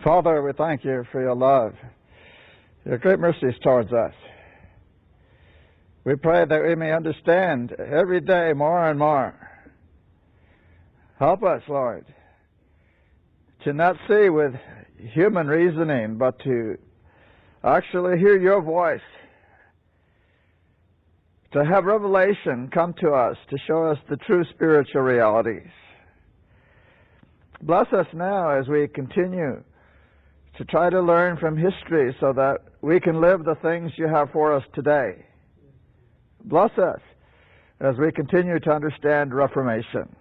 Father, we thank you for your love, your great mercies towards us. We pray that we may understand every day more and more. Help us, Lord, to not see with human reasoning, but to actually hear your voice, to have revelation come to us to show us the true spiritual realities. Bless us now as we continue to try to learn from history so that we can live the things you have for us today. Bless us as we continue to understand Reformation.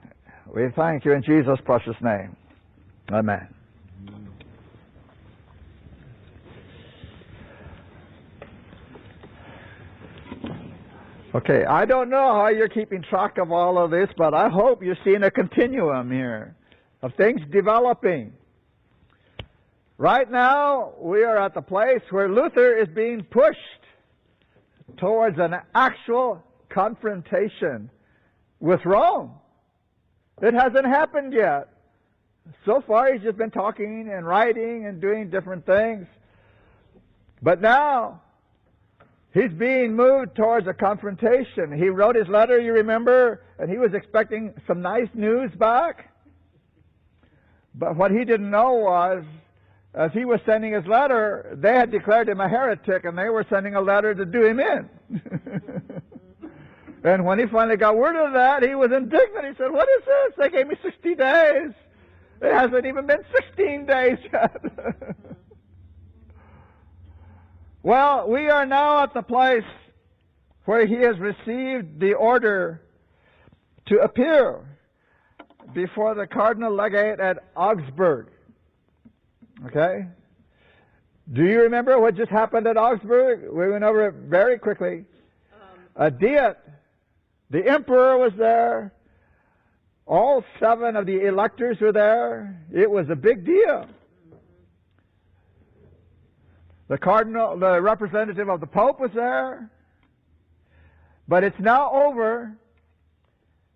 We thank you in Jesus' precious name. Amen. Okay, I don't know how you're keeping track of all of this, but I hope you're seeing a continuum here of things developing. Right now, we are at the place where Luther is being pushed towards an actual confrontation with Rome. It hasn't happened yet. So far, he's just been talking and writing and doing different things. But now, he's being moved towards a confrontation. He wrote his letter, you remember, and he was expecting some nice news back. But what he didn't know was, as he was sending his letter, they had declared him a heretic, and they were sending a letter to do him in. And when he finally got word of that, he was indignant. He said, "What is this? They gave me 60 days. It hasn't even been 16 days yet." Well, we are now at the place where he has received the order to appear before the Cardinal Legate at Augsburg. Okay? Do you remember what just happened at Augsburg? We went over it very quickly. A diet. The emperor was there. All 7 of the electors were there. It was a big deal. The cardinal, the representative of the Pope was there. But it's now over,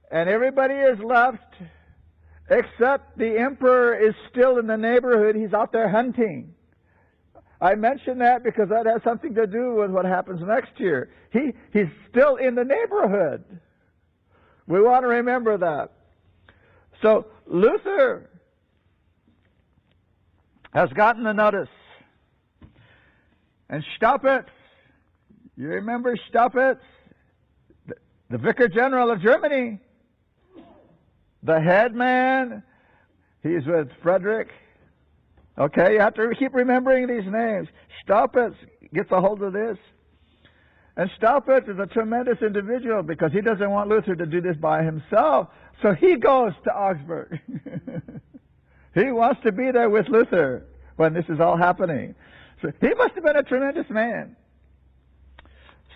and everybody is left except the emperor is still in the neighborhood. He's out there hunting. I mention that because that has something to do with what happens next year. He's still in the neighborhood. We want to remember that. So Luther has gotten the notice. And Staupitz, you remember Staupitz, the Vicar General of Germany, the head man, he's with Frederick. Okay, you have to keep remembering these names. Staupitz gets a hold of this. And Staupitz is a tremendous individual because he doesn't want Luther to do this by himself. So he goes to Augsburg. He wants to be there with Luther when this is all happening. So he must have been a tremendous man.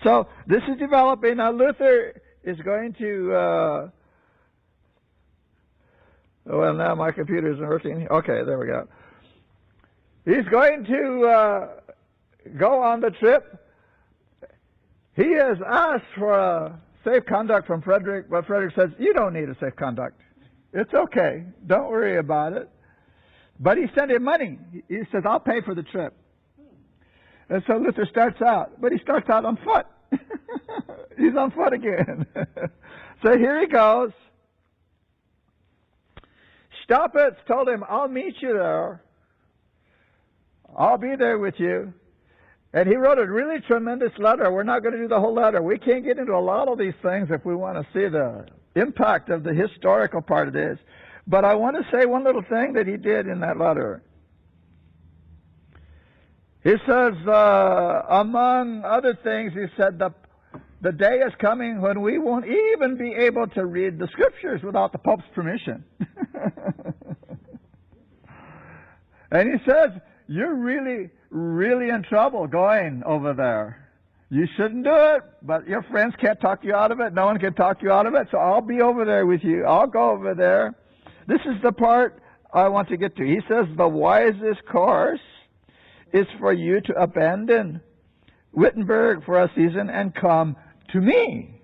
So this is developing. Now Luther is going to... well, now my computer isn't working. Okay, there we go. He's going to go on the trip. He has asked for a safe conduct from Frederick, but Frederick says, "You don't need a safe conduct. It's okay. Don't worry about it." But he sent him money. He says, "I'll pay for the trip." And so Luther starts out, but he starts out on foot. He's on foot again. So here he goes. Staupitz told him, "I'll meet you there. I'll be there with you." And he wrote a really tremendous letter. We're not going to do the whole letter. We can't get into a lot of these things if we want to see the impact of the historical part of this. But I want to say one little thing that he did in that letter. He says, among other things, he said, the day is coming when we won't even be able to read the Scriptures without the Pope's permission. And he says, "You're really, really in trouble going over there. You shouldn't do it, but your friends can't talk you out of it. No one can talk you out of it, so I'll be over there with you. I'll go over there." This is the part I want to get to. He says, "The wisest course is for you to abandon Wittenberg for a season and come to me.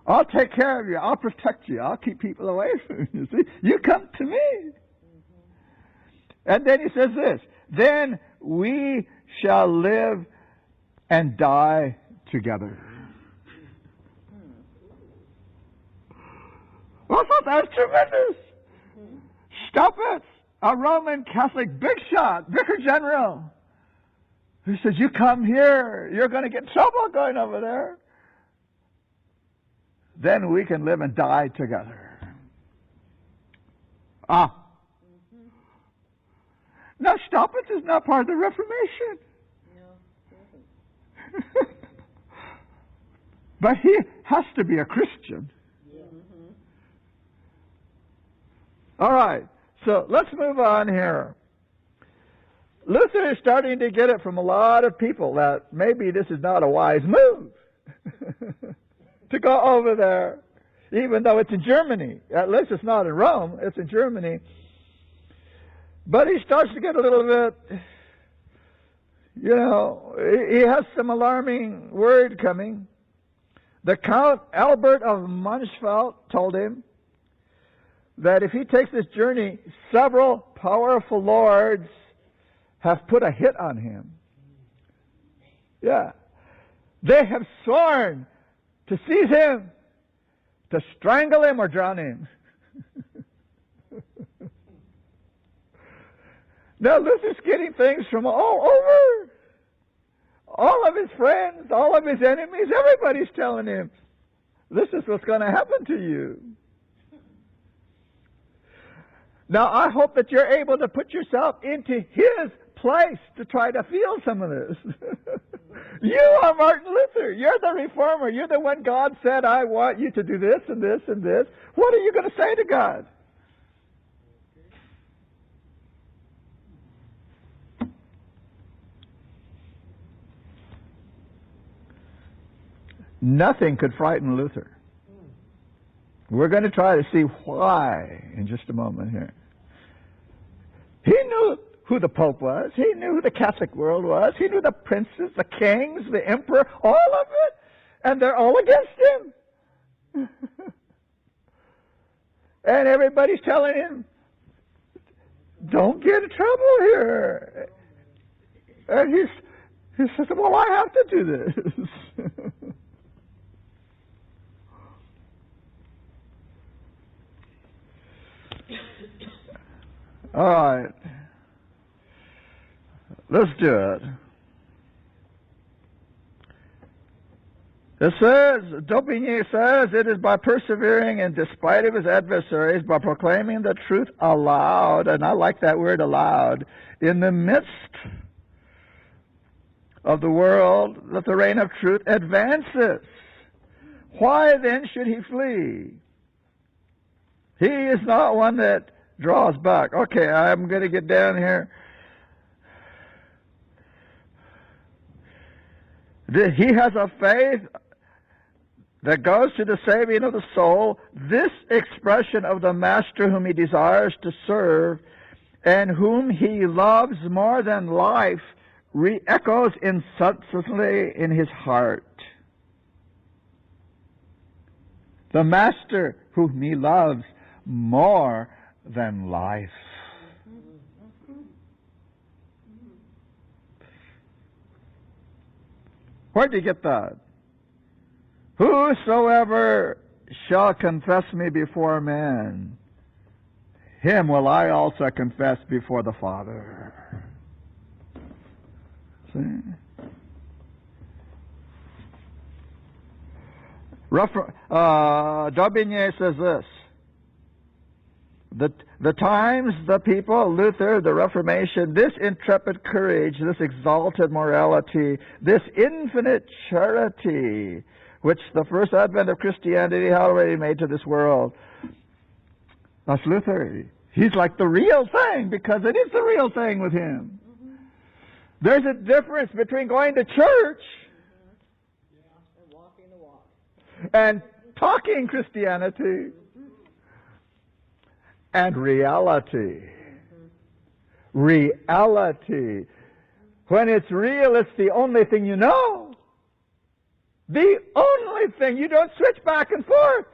I'll take care of you. I'll protect you. I'll keep people away from you. See? You come to me." And then he says this, then we shall live and die together. I thought that was tremendous. Staupitz, a Roman Catholic big shot, vicar general, who says, you come here, you're going to get in trouble going over there. Then we can live and die together. Now, Staupitz is not part of the Reformation. No. But he has to be a Christian. Yeah. All right, so let's move on here. Luther is starting to get it from a lot of people that maybe this is not a wise move to go over there, even though it's in Germany. At least it's not in Rome, it's in Germany. But he starts to get a little bit, he has some alarming word coming. The Count Albert of Mansfeld told him that if he takes this journey, several powerful lords have put a hit on him. Yeah. They have sworn to seize him, to strangle him or drown him. Now Luther's getting things from all over. All of his friends, all of his enemies, everybody's telling him, this is what's going to happen to you. Now I hope that you're able to put yourself into his place to try to feel some of this. You are Martin Luther. You're the reformer. You're the one God said, I want you to do this and this and this. What are you going to say to God? Nothing could frighten Luther. We're going to try to see why in just a moment here. He knew who the Pope was. He knew who the Catholic world was. He knew the princes, the kings, the emperor, all of it. And they're all against him. And everybody's telling him, don't get in trouble here. And he says, well, I have to do this. All right. Let's do it. It says, Daubigny says, it is by persevering in despite of his adversaries, by proclaiming the truth aloud, and I like that word aloud, in the midst of the world, that the reign of truth advances. Why then should he flee? He is not one that draws back. Okay, I'm going to get down here. He has a faith that goes to the saving of the soul. This expression of the Master whom he desires to serve and whom he loves more than life re-echoes incessantly in his heart. The Master whom he loves more than life. Where did you get that? Whosoever shall confess me before men, him will I also confess before the Father. See? Daubigny says this. The times, the people, Luther, the Reformation, this intrepid courage, this exalted morality, this infinite charity, which the first advent of Christianity had already made to this world. That's Luther. He's like the real thing, because it is the real thing with him. Mm-hmm. There's a difference between going to church and walking the walk and talking Christianity and reality. Reality. When it's real, it's the only thing you know. The only thing. You don't switch back and forth.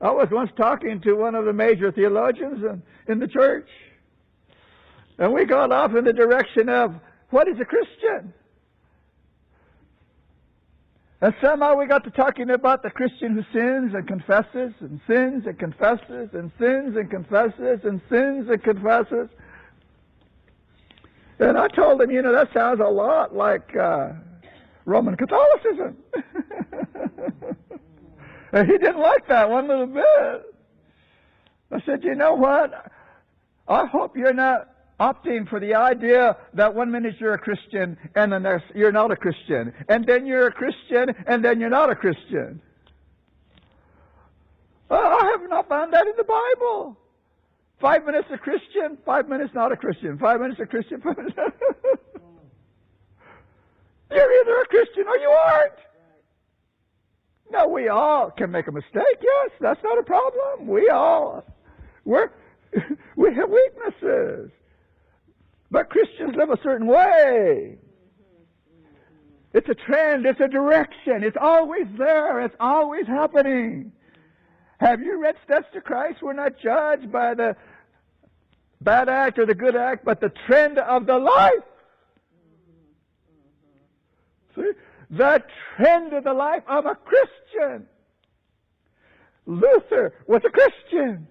I was once talking to one of the major theologians in the church, and we got off in the direction of, what is a Christian? And somehow we got to talking about the Christian who sins and confesses, and sins and confesses, and sins and confesses, and sins and confesses. And I told him, that sounds a lot like Roman Catholicism. And he didn't like that one little bit. I said, you know what? I hope you're not opting for the idea that one minute you're a Christian and the next you're not a Christian. And then you're a Christian and then you're not a Christian. I have not found that in the Bible. 5 minutes a Christian, 5 minutes not a Christian. 5 minutes a Christian, 5 minutes not. You're either a Christian or you aren't. No, we all can make a mistake, yes. That's not a problem. We have weaknesses. But Christians live a certain way. It's a trend. It's a direction. It's always there. It's always happening. Have you read Steps to Christ? We're not judged by the bad act or the good act, but the trend of the life. See? The trend of the life of a Christian. Luther was a Christian.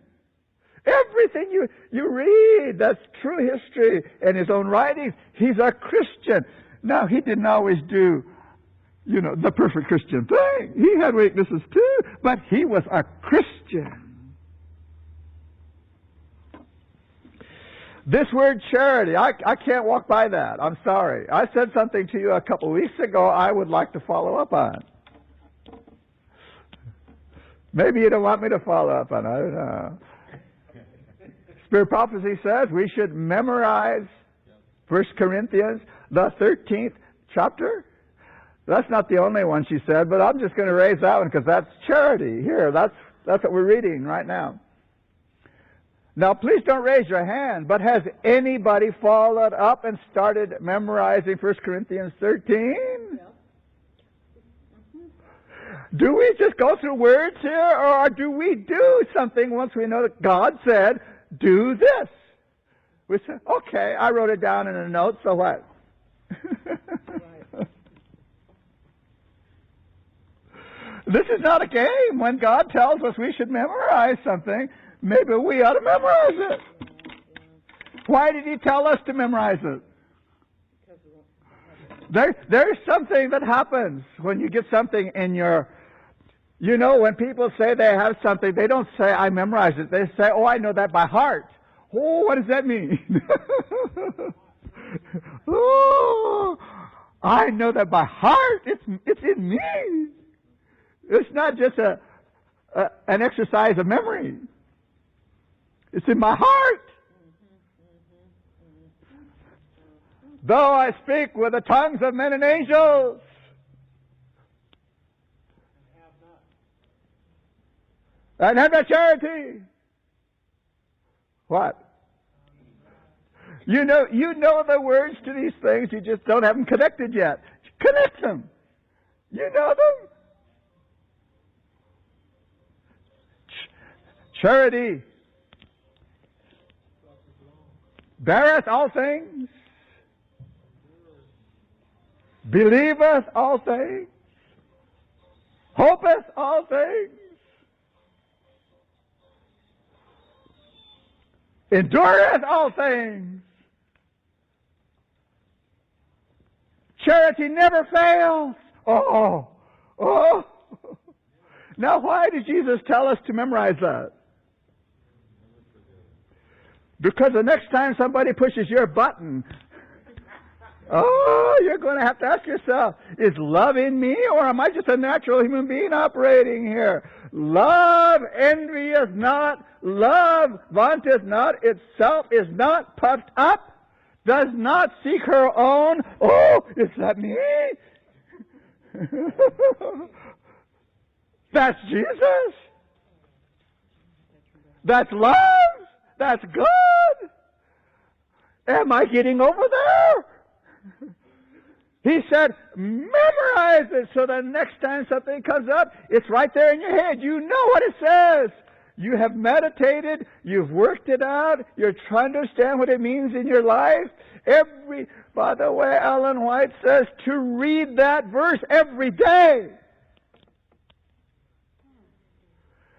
Everything you read, that's true history in his own writings, he's a Christian. Now, he didn't always do, the perfect Christian thing. He had weaknesses too, but he was a Christian. This word charity, I can't walk by that. I'm sorry. I said something to you a couple of weeks ago I would like to follow up on. Maybe you don't want me to follow up on it. I don't know. Spirit Prophecy says we should memorize 1 Corinthians, the 13th chapter. That's not the only one she said, but I'm just going to raise that one because that's charity. Here, that's what we're reading right now. Now, please don't raise your hand, but has anybody followed up and started memorizing 1 Corinthians 13? Do we just go through words here, or do we do something once we know that God said, do this? We say, okay, I wrote it down in a note, so what? This is not a game. When God tells us we should memorize something, maybe we ought to memorize it. Why did he tell us to memorize it? There's something that happens when you get something in your... when people say they have something, they don't say, I memorized it. They say, I know that by heart. Oh, what does that mean? Oh, I know that by heart. It's in me. It's not just an exercise of memory. It's in my heart. Though I speak with the tongues of men and angels, and have not charity. What? You know the words to these things, you just don't have them connected yet. Connect them. You know them. Charity beareth all things, believeth all things, hopeth all things, endureth all things. Charity never fails. Oh. Now, why did Jesus tell us to memorize that? Because the next time somebody pushes your button, you're going to have to ask yourself, is love in me, or am I just a natural human being operating here? Love envieth not, love vaunteth not, itself is not puffed up, does not seek her own. Oh, is that me? That's Jesus. That's love. That's good. Am I getting over there? He said, memorize it so the next time something comes up, it's right there in your head. You know what it says. You have meditated. You've worked it out. You're trying to understand what it means in your life. By the way, Ellen White says to read that verse every day.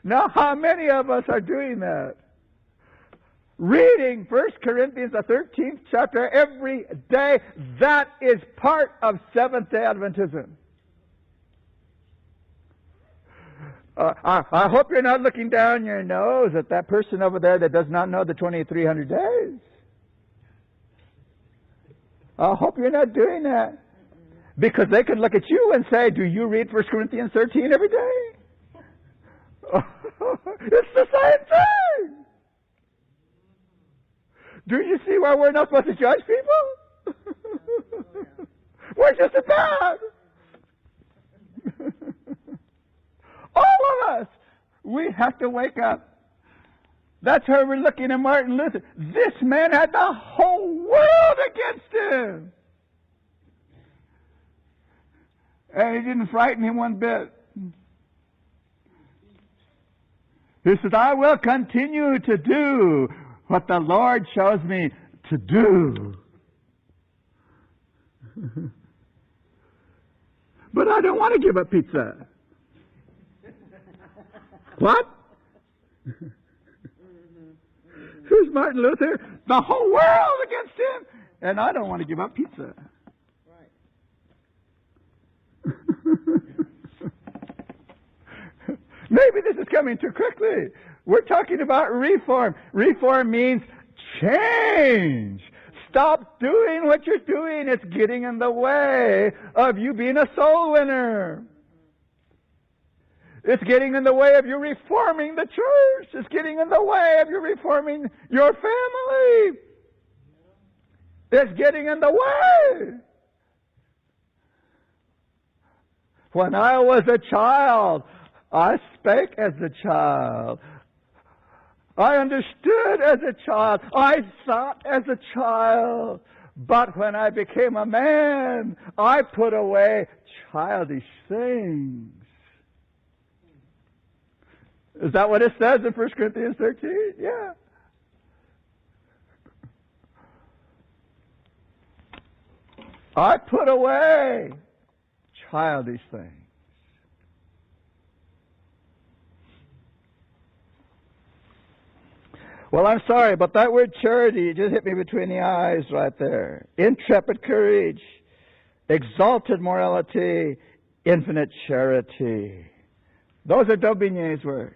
Now, how many of us are doing that? Reading 1 Corinthians, the 13th chapter, every day. That is part of Seventh-day Adventism. I hope you're not looking down your nose at that person over there that does not know the 2,300 days. I hope you're not doing that. Because they could look at you and say, do you read 1 Corinthians 13 every day? It's the same thing. Do you see why we're not supposed to judge people? We're just as bad. All of us. We have to wake up. That's why we're looking at Martin Luther. This man had the whole world against him. And it didn't frighten him one bit. He says, I will continue to do what the Lord shows me to do. But I don't want to give up pizza. What? Who's Martin Luther? The whole world against him. And I don't want to give up pizza. Right. Maybe this is coming too quickly. We're talking about reform. Reform means change. Stop doing what you're doing. It's getting in the way of you being a soul winner. It's getting in the way of you reforming the church. It's getting in the way of you reforming your family. It's getting in the way. When I was a child, I spake as a child. I understood as a child. I thought as a child. But when I became a man, I put away childish things. Is that what it says in 1 Corinthians 13? Yeah. I put away childish things. Well, I'm sorry, but that word charity just hit me between the eyes right there. Intrepid courage, exalted morality, infinite charity. Those are Daubigny's words.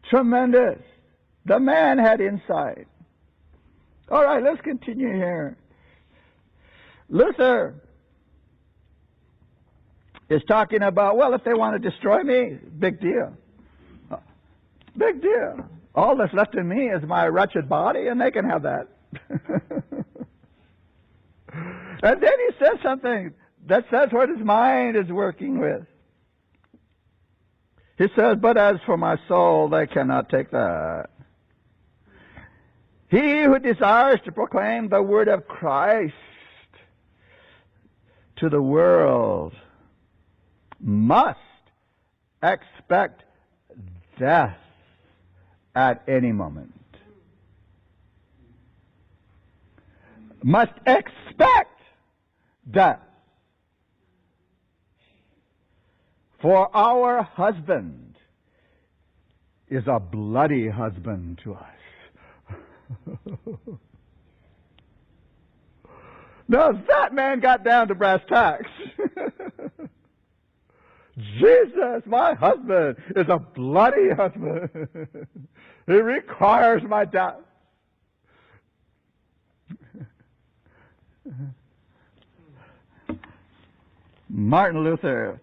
Tremendous. The man had insight. All right, let's continue here. Luther is talking about, well, if they want to destroy me, big deal. Big deal. All that's left in me is my wretched body, and they can have that. And then he says something that says what his mind is working with. He says, but as for my soul, they cannot take that. He who desires to proclaim the word of Christ to the world must expect death at any moment. Must expect death. For our husband is a bloody husband to us. Now that man got down to brass tacks. Jesus, my husband, is a bloody husband. He requires my death. Martin Luther,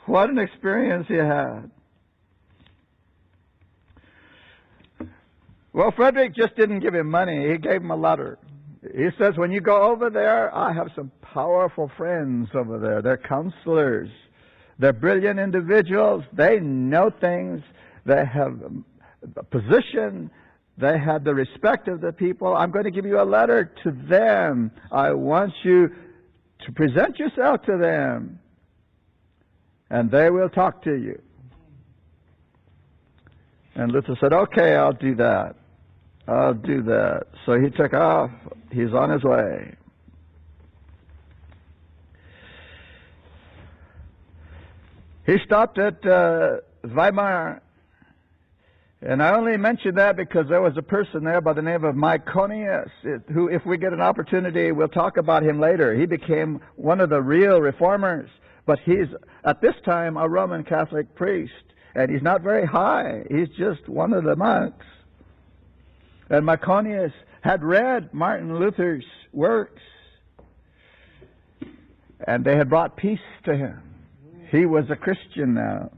what an experience he had. Well, Frederick just didn't give him money. He gave him a letter. He says, when you go over there, I have some powerful friends over there. They're counselors. They're brilliant individuals. They know things. They have a position. They have the respect of the people. I'm going to give you a letter to them. I want you to present yourself to them, and they will talk to you. And Luther said, okay, I'll do that. I'll do that. So he took off. He's on his way. He stopped at Weimar. And I only mention that because there was a person there by the name of Myconius, who, if we get an opportunity, we'll talk about him later. He became one of the real reformers. But he's, at this time, a Roman Catholic priest. And he's not very high. He's just one of the monks. And Myconius had read Martin Luther's works. And they had brought peace to him. He was a Christian now.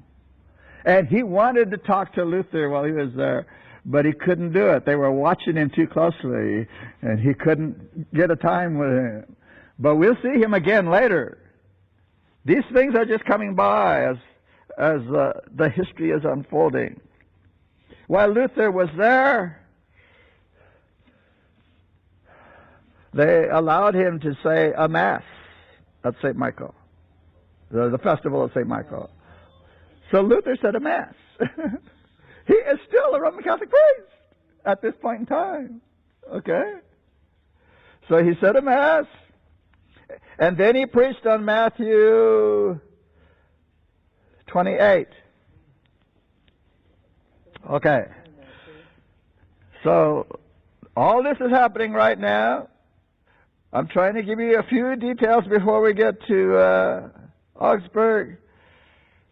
And he wanted to talk to Luther while he was there, but he couldn't do it. They were watching him too closely, and he couldn't get a time with him. But we'll see him again later. These things are just coming by as the history is unfolding. While Luther was there, they allowed him to say a Mass at St. Michael, the festival of St. Michael. So Luther said a Mass. He is still a Roman Catholic priest at this point in time. Okay? So he said a Mass, and then he preached on Matthew 28. Okay. So all this is happening right now. I'm trying to give you a few details before we get to Augsburg,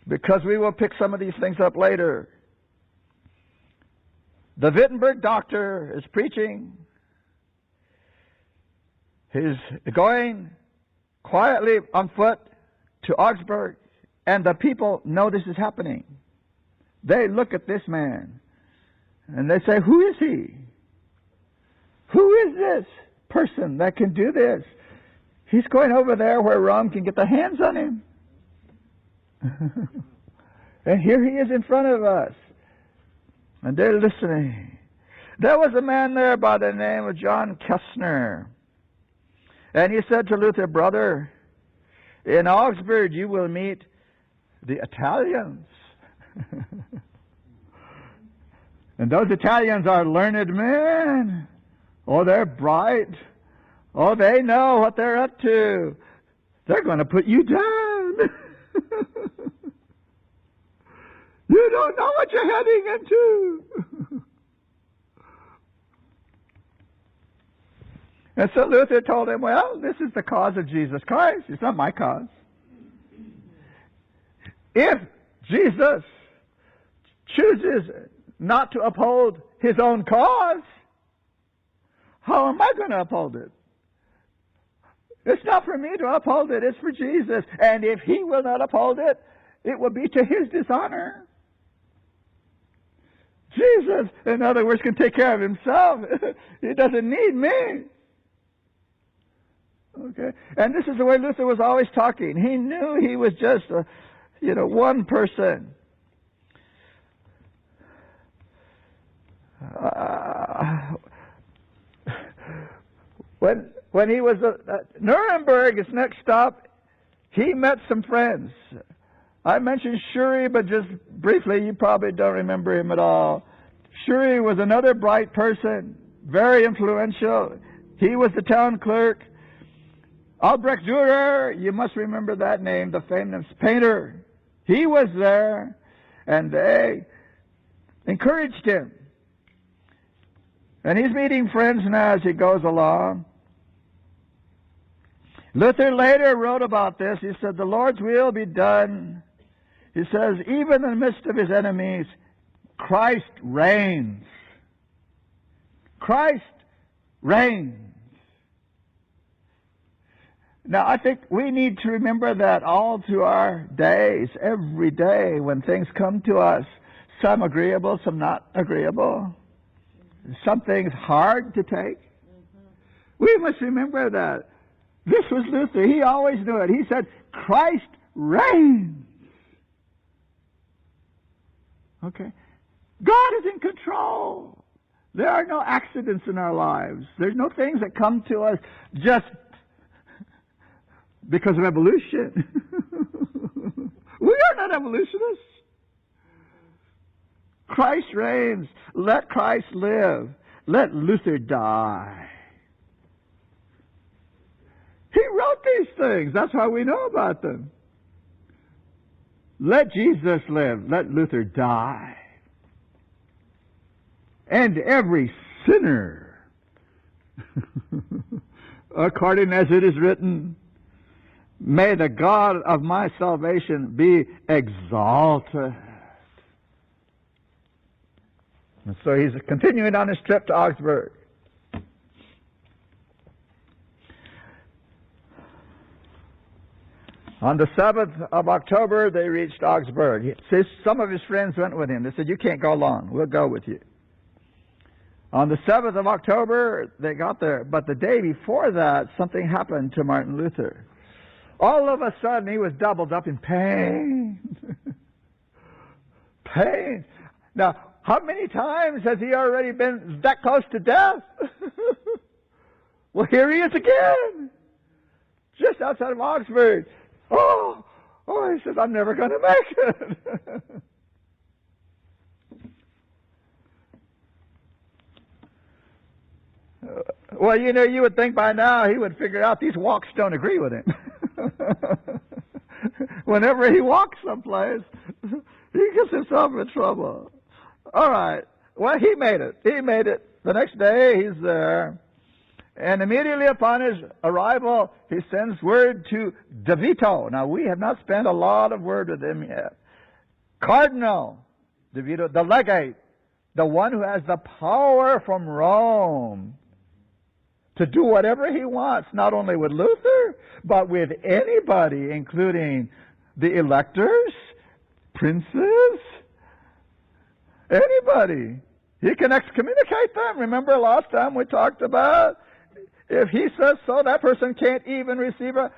because we will pick some of these things up later. The Wittenberg doctor is preaching. He's going quietly on foot to Augsburg, and the people know this is happening. They look at this man, and they say, who is he? Who is this person that can do this? He's going over there where Rome can get their hands on him. And here he is in front of us. And they're listening. There was a man there by the name of John Kessner. And he said to Luther, brother, in Augsburg you will meet the Italians. And those Italians are learned men. Oh, they're bright. Oh, they know what they're up to. They're going to put you down. You don't know what you're heading into. And so Luther told him, well, this is the cause of Jesus Christ. It's not my cause. If Jesus chooses not to uphold his own cause, how am I going to uphold it? It's not for me to uphold it. It's for Jesus. And if he will not uphold it, it will be to his dishonor. Jesus, in other words, can take care of himself. He doesn't need me. Okay? And this is the way Luther was always talking. He knew he was just one person. When he was at Nuremberg, his next stop, he met some friends. I mentioned Shuri, but just briefly, you probably don't remember him at all. Shuri was another bright person, very influential. He was the town clerk. Albrecht Dürer, you must remember that name, the famous painter. He was there, and they encouraged him. And he's meeting friends now as he goes along. Luther later wrote about this. He said, the Lord's will be done. He says, even in the midst of his enemies, Christ reigns. Christ reigns. Now, I think we need to remember that all through our days, every day, when things come to us, some agreeable, some not agreeable, some things hard to take. We must remember that. This was Luther. He always knew it. He said, Christ reigns. Okay? God is in control. There are no accidents in our lives. There's no things that come to us just because of evolution. We are not evolutionists. Christ reigns. Let Christ live. Let Luther die. He wrote these things. That's why we know about them. Let Jesus live. Let Luther die. And every sinner, according as it is written, may the God of my salvation be exalted. And so he's continuing on his trip to Augsburg. On the 7th of October, they reached Augsburg. Some of his friends went with him. They said, "You can't go alone. We'll go with you." On the 7th of October, they got there. But the day before that, something happened to Martin Luther. All of a sudden, he was doubled up in pain. Pain. Now, how many times has he already been that close to death? Well, here he is again. Just outside of Augsburg. Oh, he says, "I'm never going to make it." Well, you would think by now he would figure out these walks don't agree with him. Whenever he walks someplace, he gets himself in trouble. All right. Well, he made it. He made it. The next day, he's there. And immediately upon his arrival, he sends word to De Vito. Now, we have not spent a lot of word with him yet. Cardinal De Vito, the legate, the one who has the power from Rome to do whatever he wants, not only with Luther, but with anybody, including the electors, princes, anybody. He can excommunicate them. Remember last time we talked about, if he says so, that person can't even receive a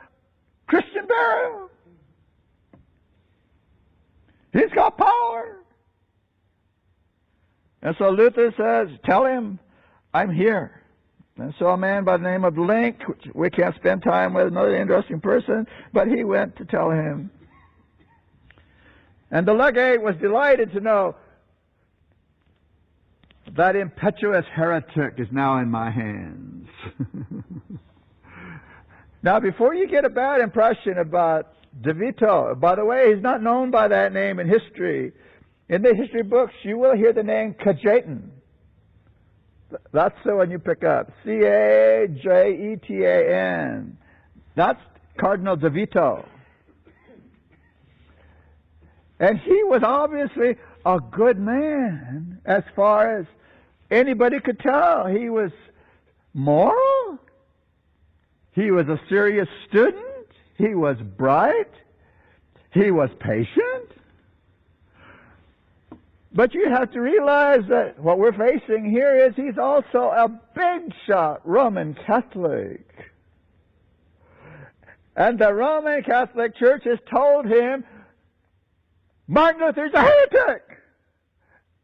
Christian burial. He's got power. And so Luther says, "Tell him I'm here." And so a man by the name of Link, which we can't spend time with, another interesting person, but he went to tell him. And the legate was delighted to know that impetuous heretic is now in my hands. Now, before you get a bad impression about De Vito, by the way, he's not known by that name in history. In the history books, you will hear the name Cajetan. That's the one you pick up. Cajetan. That's Cardinal De Vito. And he was obviously a good man as far as anybody could tell. He was moral. He was a serious student. He was bright. He was patient. But you have to realize that what we're facing here is he's also a big shot Roman Catholic. And the Roman Catholic Church has told him, Martin Luther's a heretic.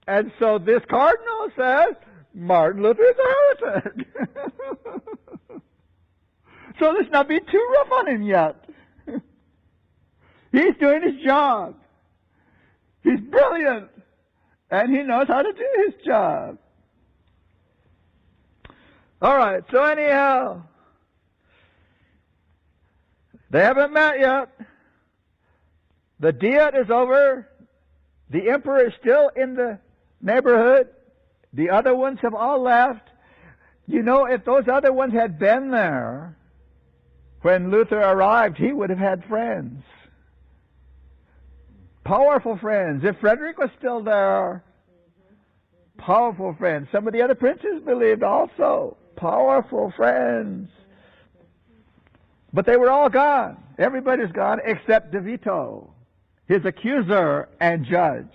And so this cardinal says, Martin Luther's a heretic. So let's not be too rough on him yet. He's doing his job. He's brilliant. And he knows how to do his job. All right, so anyhow, they haven't met yet. The Diet is over. The emperor is still in the neighborhood. The other ones have all left. You know, if those other ones had been there when Luther arrived, he would have had friends. Powerful friends. If Frederick was still there, powerful friends. Some of the other princes believed also. Powerful friends. But they were all gone. Everybody's gone except De Vito, his accuser and judge.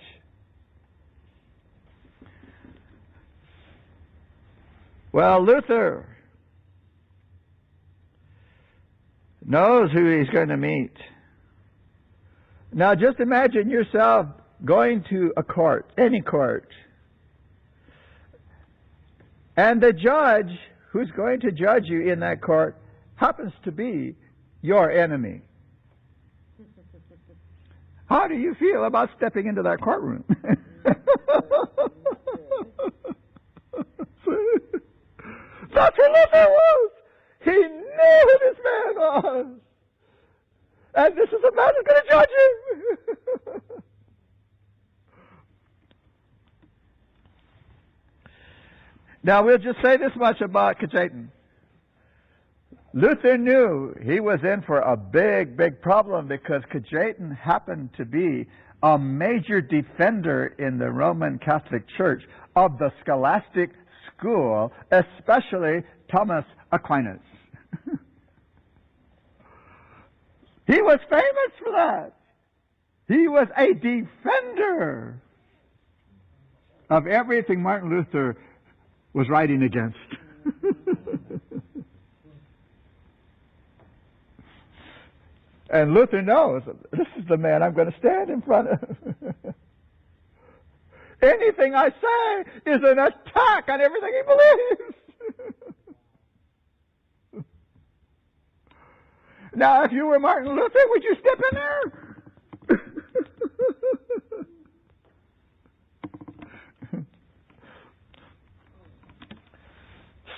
Well, Luther knows who he's going to meet. Now, just imagine yourself going to a court, any court, and the judge who's going to judge you in that court happens to be your enemy. How do you feel about stepping into that courtroom? That's what Luther was. He knew who this man was. And this is the man who's going to judge him. Now, we'll just say this much about Cajetan. Luther knew he was in for a big, big problem because Cajetan happened to be a major defender in the Roman Catholic Church of the scholastic school, especially Thomas Aquinas. He was famous for that. He was a defender of everything Martin Luther was writing against. And Luther knows, this is the man I'm going to stand in front of. Anything I say is an attack on everything he believes. Now, if you were Martin Luther, would you step in there?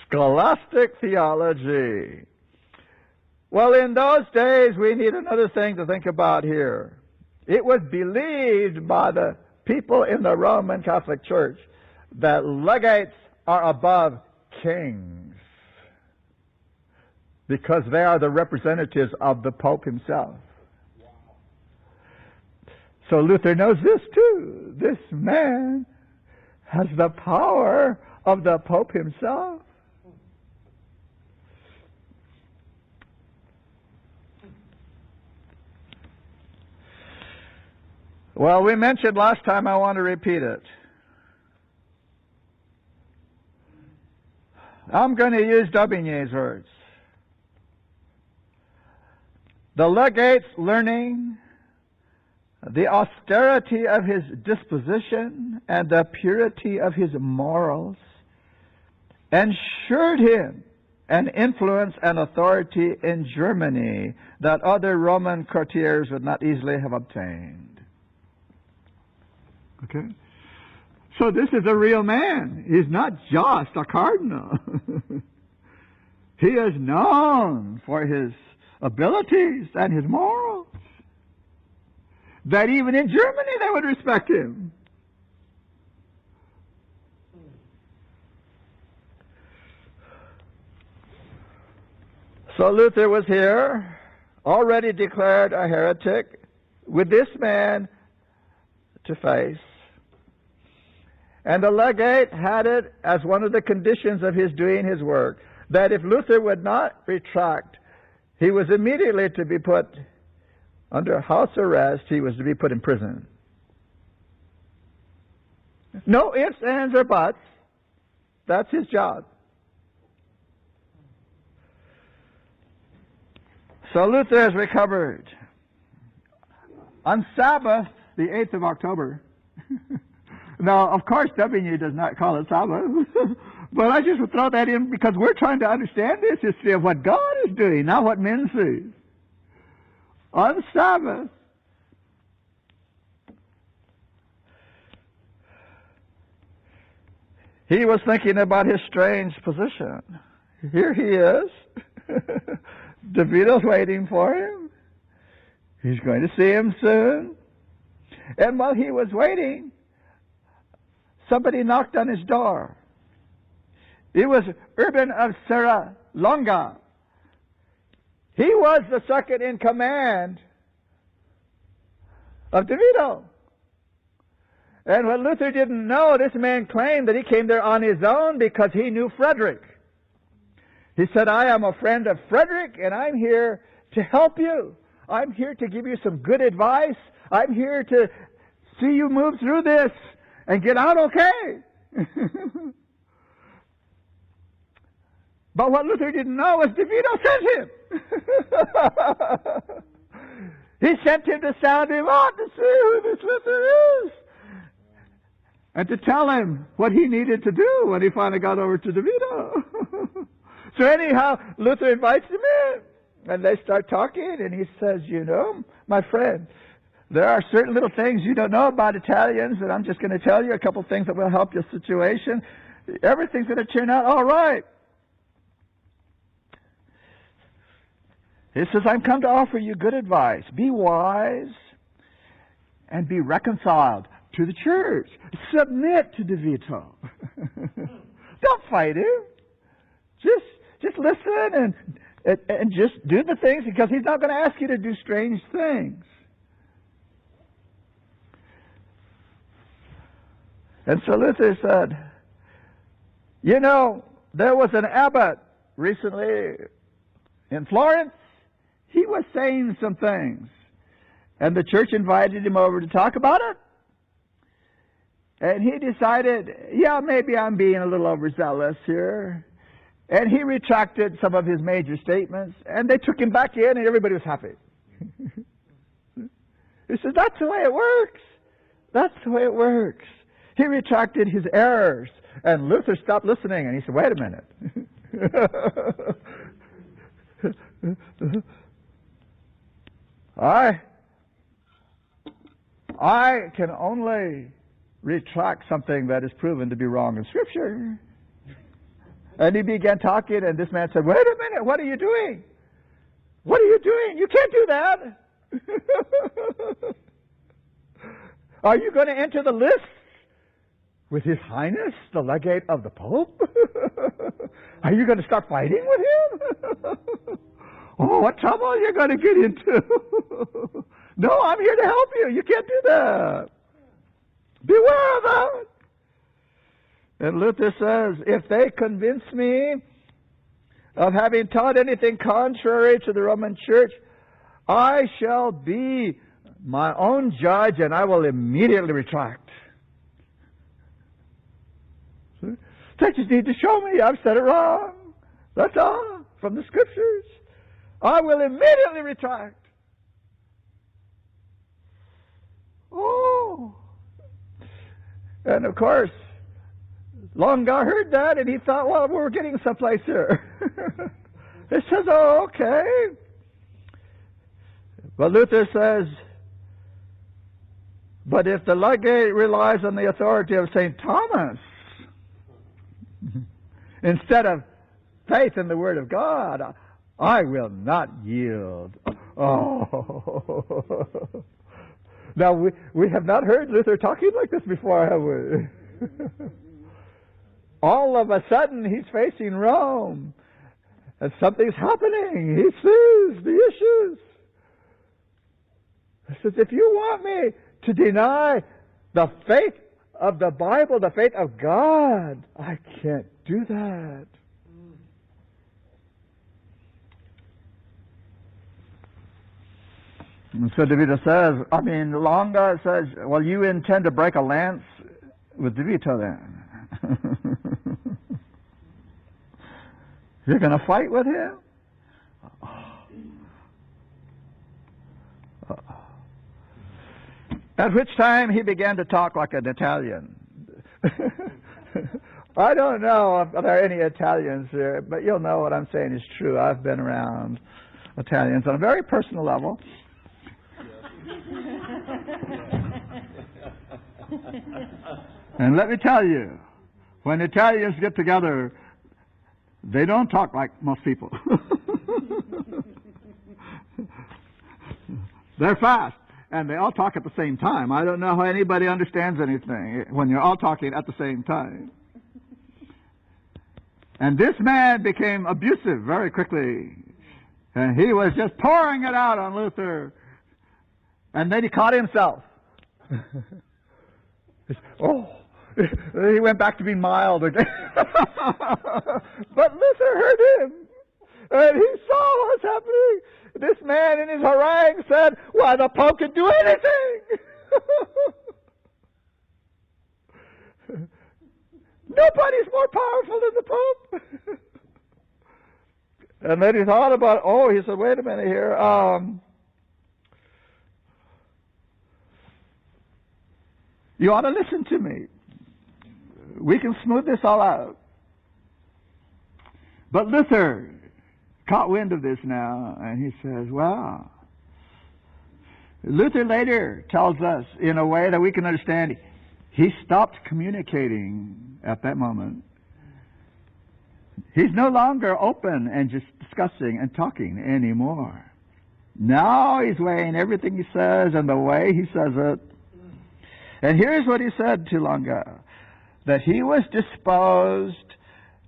Scholastic theology. Well, in those days, we need another thing to think about here. It was believed by the people in the Roman Catholic Church that legates are above kings because they are the representatives of the Pope himself. So Luther knows this too. This man has the power of the Pope himself. Well, we mentioned last time, I want to repeat it. I'm going to use Daubigny's words. The legate's learning, the austerity of his disposition, and the purity of his morals ensured him an influence and authority in Germany that other Roman courtiers would not easily have obtained. Okay? So this is a real man. He's not just a cardinal. He is known for his abilities and his morals. That even in Germany they would respect him. So Luther was here, already declared a heretic, with this man to face. And the legate had it as one of the conditions of his doing his work, that if Luther would not retract, he was immediately to be put under house arrest. He was to be put in prison. No ifs, ands, or buts. That's his job. So Luther has recovered. On Sabbath, the 8th of October. Now, of course, Daubigny does not call it Sabbath. But I just would throw that in because we're trying to understand this history of what God is doing, not what men see. On Sabbath, he was thinking about his strange position. Here he is. DeVito's waiting for him. He's going to see him soon. And while he was waiting, somebody knocked on his door. It was Urban of Serra Longa. He was the second in command of DeVito. And what Luther didn't know, this man claimed that he came there on his own because he knew Frederick. He said, I am a friend of Frederick, and I'm here to help you. I'm here to give you some good advice. I'm here to see you move through this and get out okay. But what Luther didn't know was DeVito sent him. He sent him to sound him out to see who this Luther is and to tell him what he needed to do when he finally got over to DeVito. So anyhow, Luther invites him in. And they start talking, and he says, you know, my friend, there are certain little things you don't know about Italians, and I'm just going to tell you a couple things that will help your situation. Everything's going to turn out all right. He says, I'm come to offer you good advice. Be wise and be reconciled to the church. Submit to DeVito. Don't fight him. Just listen and just do the things, because he's not going to ask you to do strange things. And so Luther said, you know, there was an abbot recently in Florence. He was saying some things, and the church invited him over to talk about it. And he decided, yeah, maybe I'm being a little overzealous here. And he retracted some of his major statements, and they took him back in, and everybody was happy. He says, that's the way it works. That's the way it works. He retracted his errors, and Luther stopped listening, and he said, wait a minute. I can only retract something that is proven to be wrong in Scripture. And he began talking, and this man said, wait a minute, what are you doing? What are you doing? You can't do that. Are you going to enter the list with His Highness, the legate of the Pope? Are you going to start fighting with him? Oh, what trouble are you going to get into? No, I'm here to help you. You can't do that. Beware of that. And Luther says, if they convince me of having taught anything contrary to the Roman Church, I shall be my own judge, and I will immediately retract. They just need to show me I've said it wrong. That's all, from the Scriptures. I will immediately retract. Oh. And of course, Longa heard that, and he thought, well, we're getting someplace here. He says, oh, okay. But Luther says, but if the legate relies on the authority of St. Thomas instead of faith in the Word of God, I will not yield. Oh. Now, we have not heard Luther talking like this before, have we? All of a sudden, he's facing Rome, and something's happening. He sees the issues. He says, if you want me to deny the faith of the Bible, the faith of God, I can't do that. And so DeVito says, Longa says, well, you intend to break a lance with DeVito then? You're going to fight with him? At which time he began to talk like an Italian. I don't know if there are any Italians here, but you'll know what I'm saying is true. I've been around Italians on a very personal level. And let me tell you, when Italians get together, they don't talk like most people. They're fast, and they all talk at the same time. I don't know how anybody understands anything when you're all talking at the same time. And this man became abusive very quickly, and he was just pouring it out on Luther. And then he caught himself. He went back to being mild again. But Luther heard him, and he saw what's happening. This man in his harangue said, why, the Pope can do anything. Nobody's more powerful than the Pope. And then he thought about, he said, wait a minute here. You ought to listen to me. We can smooth this all out. But Luther caught wind of this now, and he says, well, Luther later tells us in a way that we can understand, he stopped communicating at that moment. He's no longer open and just discussing and talking anymore. Now he's weighing everything he says and the way he says it. And here's what he said to Lange, that he was disposed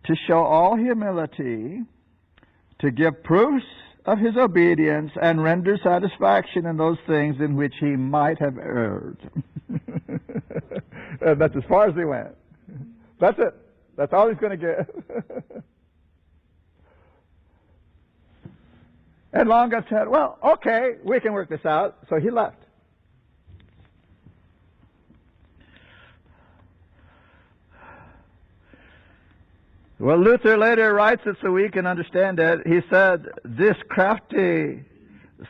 to show all humility, to give proofs of his obedience, and render satisfaction in those things in which he might have erred. And that's as far as he went. That's it. That's all he's going to get. And Lange said, well, okay, we can work this out. So he left. Well, Luther later writes it so we can understand it. He said, this crafty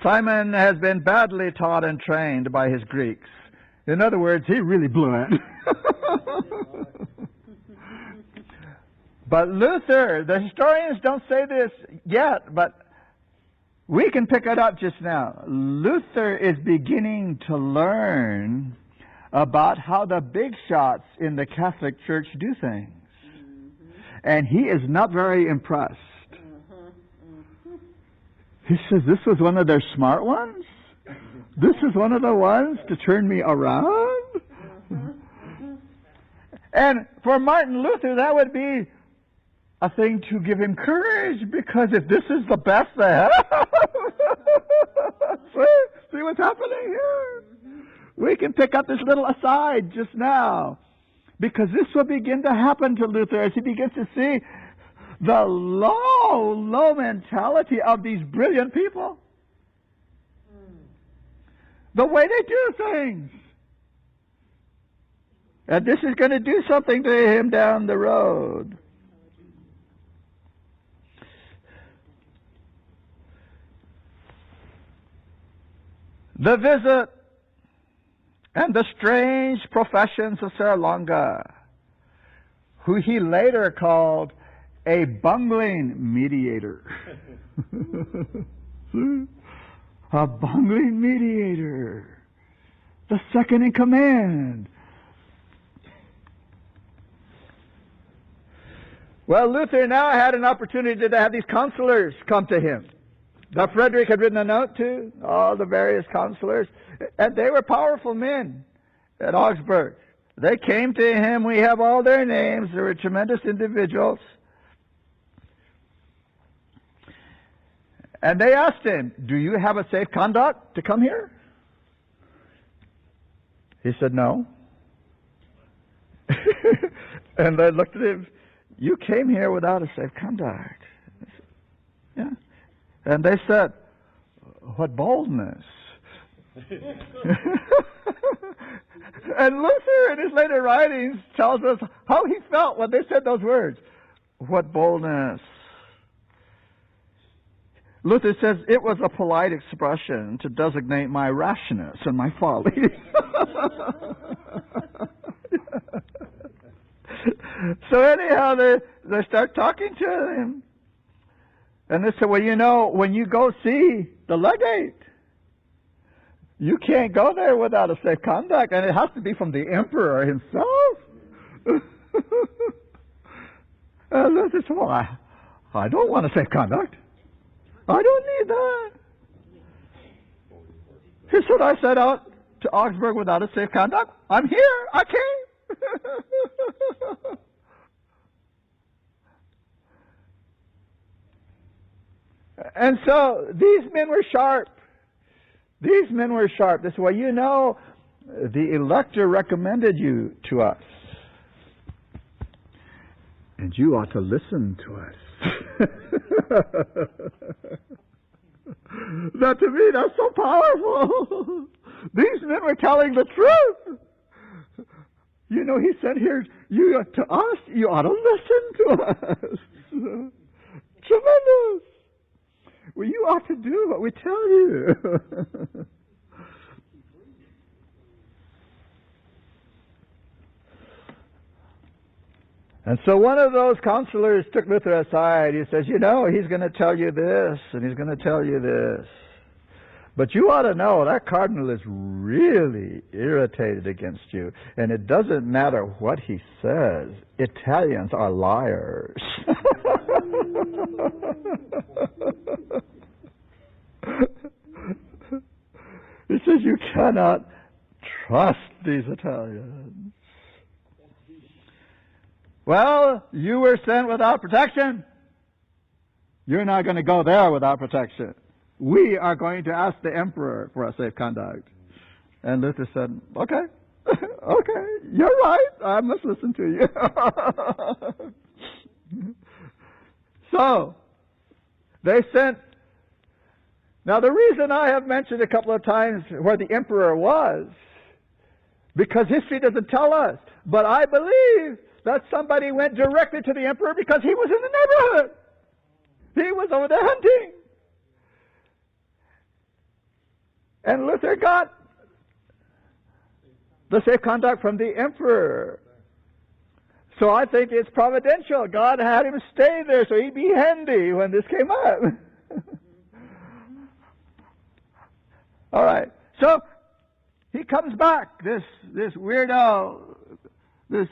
Simon has been badly taught and trained by his Greeks. In other words, he really blew it. But Luther, the historians don't say this yet, but we can pick it up just now. Luther is beginning to learn about how the big shots in the Catholic Church do things. And he is not very impressed. He says, this was one of their smart ones? This is one of the ones to turn me around? And for Martin Luther, that would be a thing to give him courage, because if this is the best they have, see what's happening here? We can pick up this little aside just now, because this will begin to happen to Luther as he begins to see the low mentality of these brilliant people. The way they do things. And this is going to do something to him down the road. The visit and the strange professions of Sir Lange, who he later called a bungling mediator. A bungling mediator. The second in command. Well, Luther now had an opportunity to have these counselors come to him. That Frederick had written a note to, all the various counselors, and they were powerful men at Augsburg. They came to him. We have all their names. They were tremendous individuals. And they asked him, do you have a safe conduct to come here? He said, no. And they looked at him, you came here without a safe conduct. Yeah. And they said, what boldness. And Luther, in his later writings, tells us how he felt when they said those words. What boldness. Luther says, it was a polite expression to designate my rashness and my folly. So anyhow, they start talking to him. And they said, well, you know, when you go see the legate, you can't go there without a safe conduct, and it has to be from the emperor himself. And Luther said, well, I don't want a safe conduct. I don't need that. He said, I set out to Augsburg without a safe conduct. I'm here. I came. And so these men were sharp. These men were sharp. This way, you know, the elector recommended you to us. And you ought to listen to us. That to me, that's so powerful. These men were telling the truth. You know, he said here, to us, you ought to listen to us. Tremendous. Well, you ought to do what we tell you. And so one of those counselors took Luther aside. He says, you know, he's going to tell you this, and he's going to tell you this. But you ought to know that cardinal is really irritated against you. And it doesn't matter what he says. Italians are liars. He says you cannot trust these Italians. Well, you were sent without protection. You're not going to go there without protection. We are going to ask the emperor for a safe conduct. And Luther said, okay, okay, you're right. I must listen to you. So, they sent. Now, the reason I have mentioned a couple of times where the emperor was, because history doesn't tell us, but I believe that somebody went directly to the emperor because he was in the neighborhood. He was over there hunting. And Luther got the safe conduct from the emperor. So I think it's providential. God had him stay there so he'd be handy when this came up. All right. So he comes back, this weirdo, this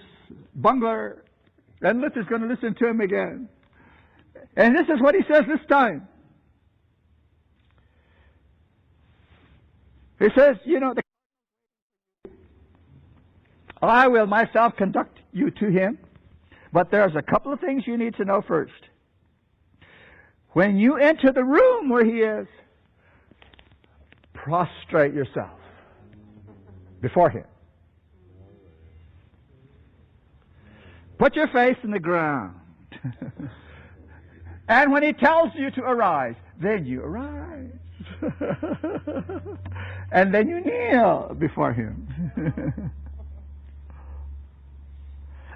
bungler, and Luther's going to listen to him again. And this is what he says this time. He says, you know, I will myself conduct you to him, but there's a couple of things you need to know first. When you enter the room where he is, prostrate yourself before him. Put your face in the ground. And when he tells you to arise, then you arise. And then you kneel before him.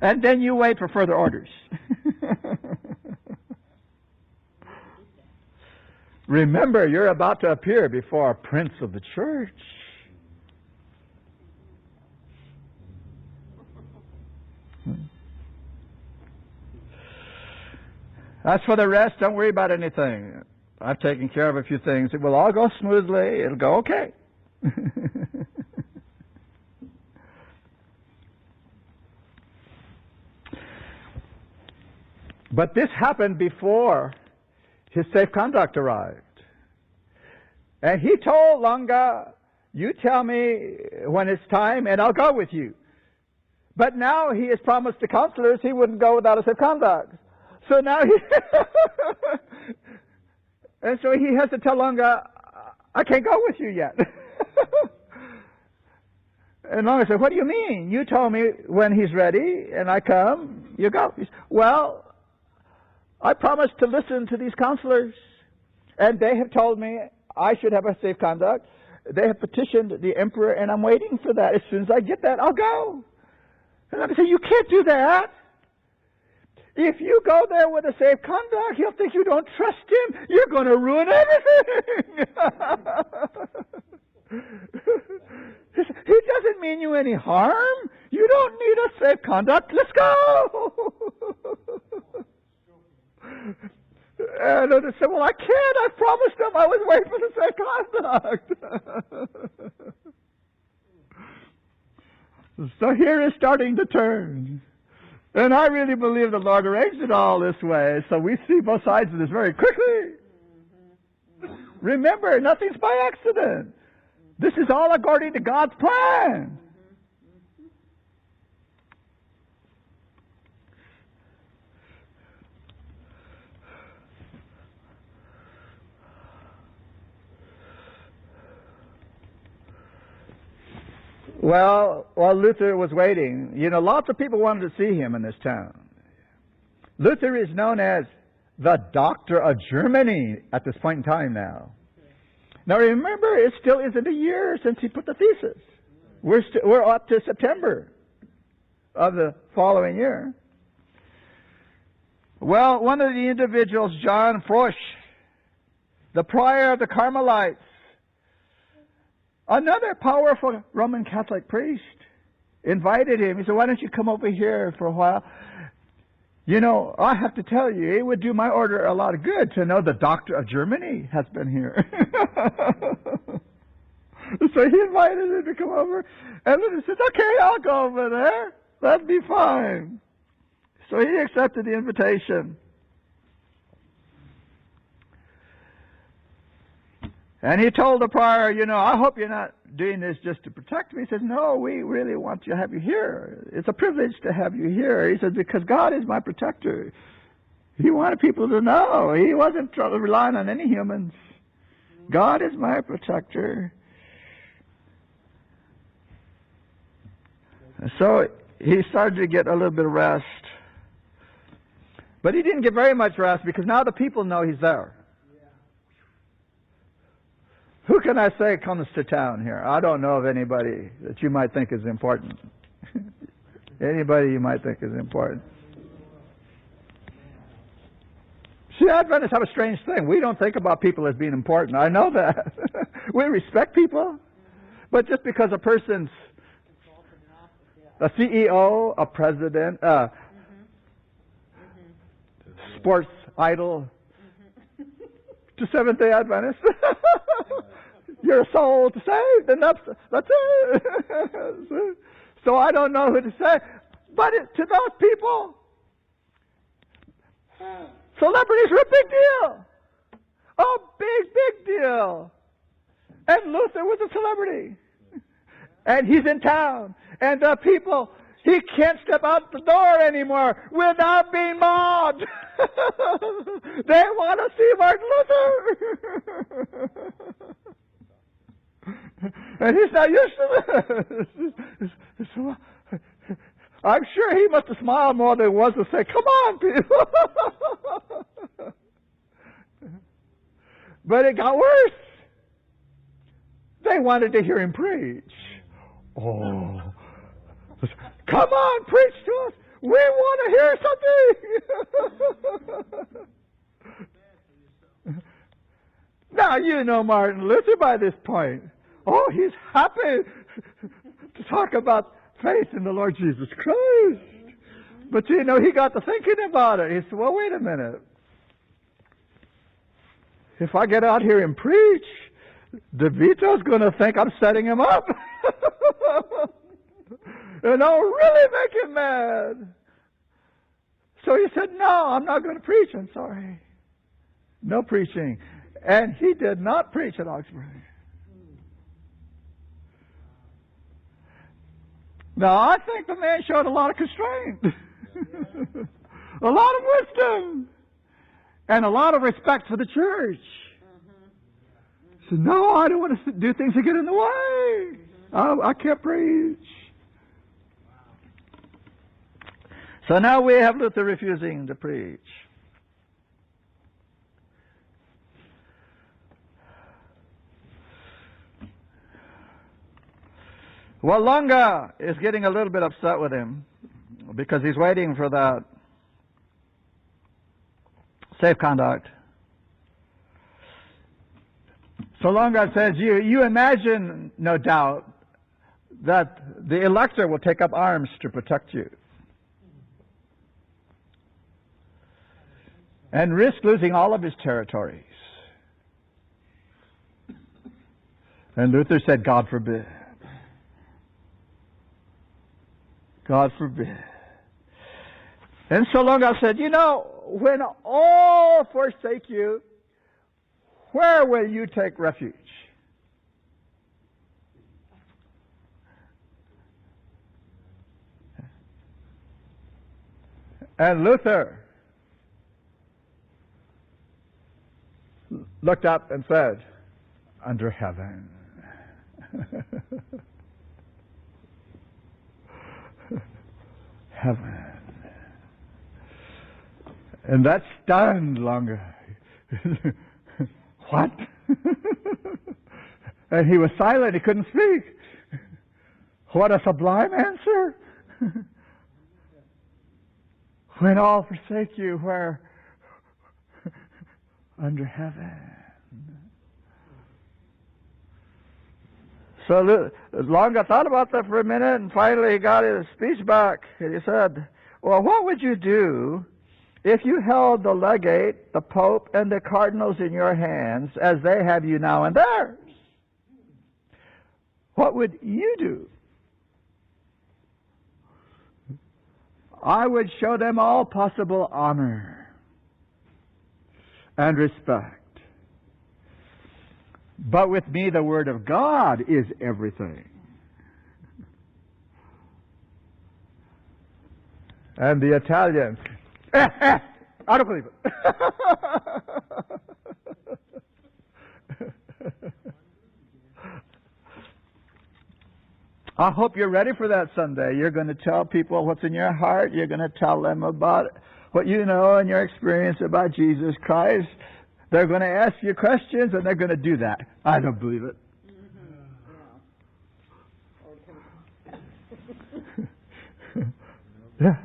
And then you wait for further orders. Remember, you're about to appear before a prince of the church. As for the rest, don't worry about anything. I've taken care of a few things. It will all go smoothly. It'll go okay. But this happened before his safe conduct arrived. And he told Longa, you tell me when it's time and I'll go with you. But now he has promised the counselors he wouldn't go without a safe conduct. So now he... And so he has to tell Longa, I can't go with you yet. And Longa said, what do you mean? You told me when he's ready and I come, you go. He said, well, I promised to listen to these counselors, and they have told me I should have a safe conduct. They have petitioned the emperor, and I'm waiting for that. As soon as I get that, I'll go. And I said, you can't do that. If you go there with a safe conduct, he'll think you don't trust him. You're going to ruin everything. He doesn't mean you any harm. You don't need a safe conduct. Let's go. And I said, well, I can't. I promised them I was waiting for the safe conduct. So here is starting to turn. And I really believe the Lord arranged it all this way. So we see both sides of this very quickly. Remember, nothing's by accident. This is all according to God's plan. Well, while Luther was waiting, you know, lots of people wanted to see him in this town. Luther is known as the Doctor of Germany at this point in time now. Now remember, it still isn't a year since he put the thesis. We're up to September of the following year. Well, one of the individuals, John Frosch, the prior of the Carmelites, another powerful Roman Catholic priest, invited him. He said, why don't you come over here for a while? You know, I have to tell you, it would do my order a lot of good to know the doctor of Germany has been here. So he invited him to come over, and Luther says, okay, I'll go over there. That'd be fine. So he accepted the invitation. And he told the prior, you know, I hope you're not doing this just to protect me. He says, no, we really want to have you here. It's a privilege to have you here. He says, because God is my protector. He wanted people to know. He wasn't relying on any humans. God is my protector. So he started to get a little bit of rest. But he didn't get very much rest because now the people know he's there. Who can I say comes to town here? I don't know of anybody that you might think is important. Anybody you might think is important. See, Adventists have a strange thing. We don't think about people as being important. I know that. We respect people. But just because a person's a CEO, a president, sports idol, to Seventh-day Adventists, you're a soul to save, and that's it. So I don't know who to say, but to those people, celebrities are a big deal, a big deal. And Luther was a celebrity, and he's in town, and the people, he can't step out the door anymore without being mobbed. They want to see Martin Luther. And he's not used to this. I'm sure he must have smiled more than it was to say, come on, people. But it got worse. They wanted to hear him preach. Oh. Come on, preach to us. We want to hear something. Now, you know Martin Luther by this point. Oh, he's happy to talk about faith in the Lord Jesus Christ. But, you know, he got to thinking about it. He said, well, wait a minute. If I get out here and preach, DeVito's going to think I'm setting him up. And I'll really make him mad. So he said, no, I'm not going to preach. I'm sorry. No preaching. And he did not preach at Augsburg. Now, I think the man showed a lot of constraint. A lot of wisdom. And a lot of respect for the church. He said, no, I don't want to do things that get in the way. I can't preach. So now we have Luther refusing to preach. Well, Lunga is getting a little bit upset with him because he's waiting for that safe conduct. So Lunga says, you imagine, no doubt, that the elector will take up arms to protect you and risk losing all of his territories. And Luther said, God forbid. God forbid. And so Lunga said, you know, when all forsake you, where will you take refuge? And Luther looked up and said, under heaven. Heaven. And that stunned Lunga. What? And he was silent. He couldn't speak. What a sublime answer. When all forsake you, where? Under heaven. So Lunga thought about that for a minute, and finally he got his speech back. And he said, well, what would you do If you held the legate, the pope, and the cardinals in your hands, as they have you now in theirs, what would you do? I would show them all possible honor and respect. But with me, the Word of God is everything. And the Italians, I don't believe it. I hope you're ready for that someday. You're going to tell people what's in your heart. You're going to tell them about what you know and your experience about Jesus Christ. They're going to ask you questions, and they're going to do that. I don't believe it. Yeah.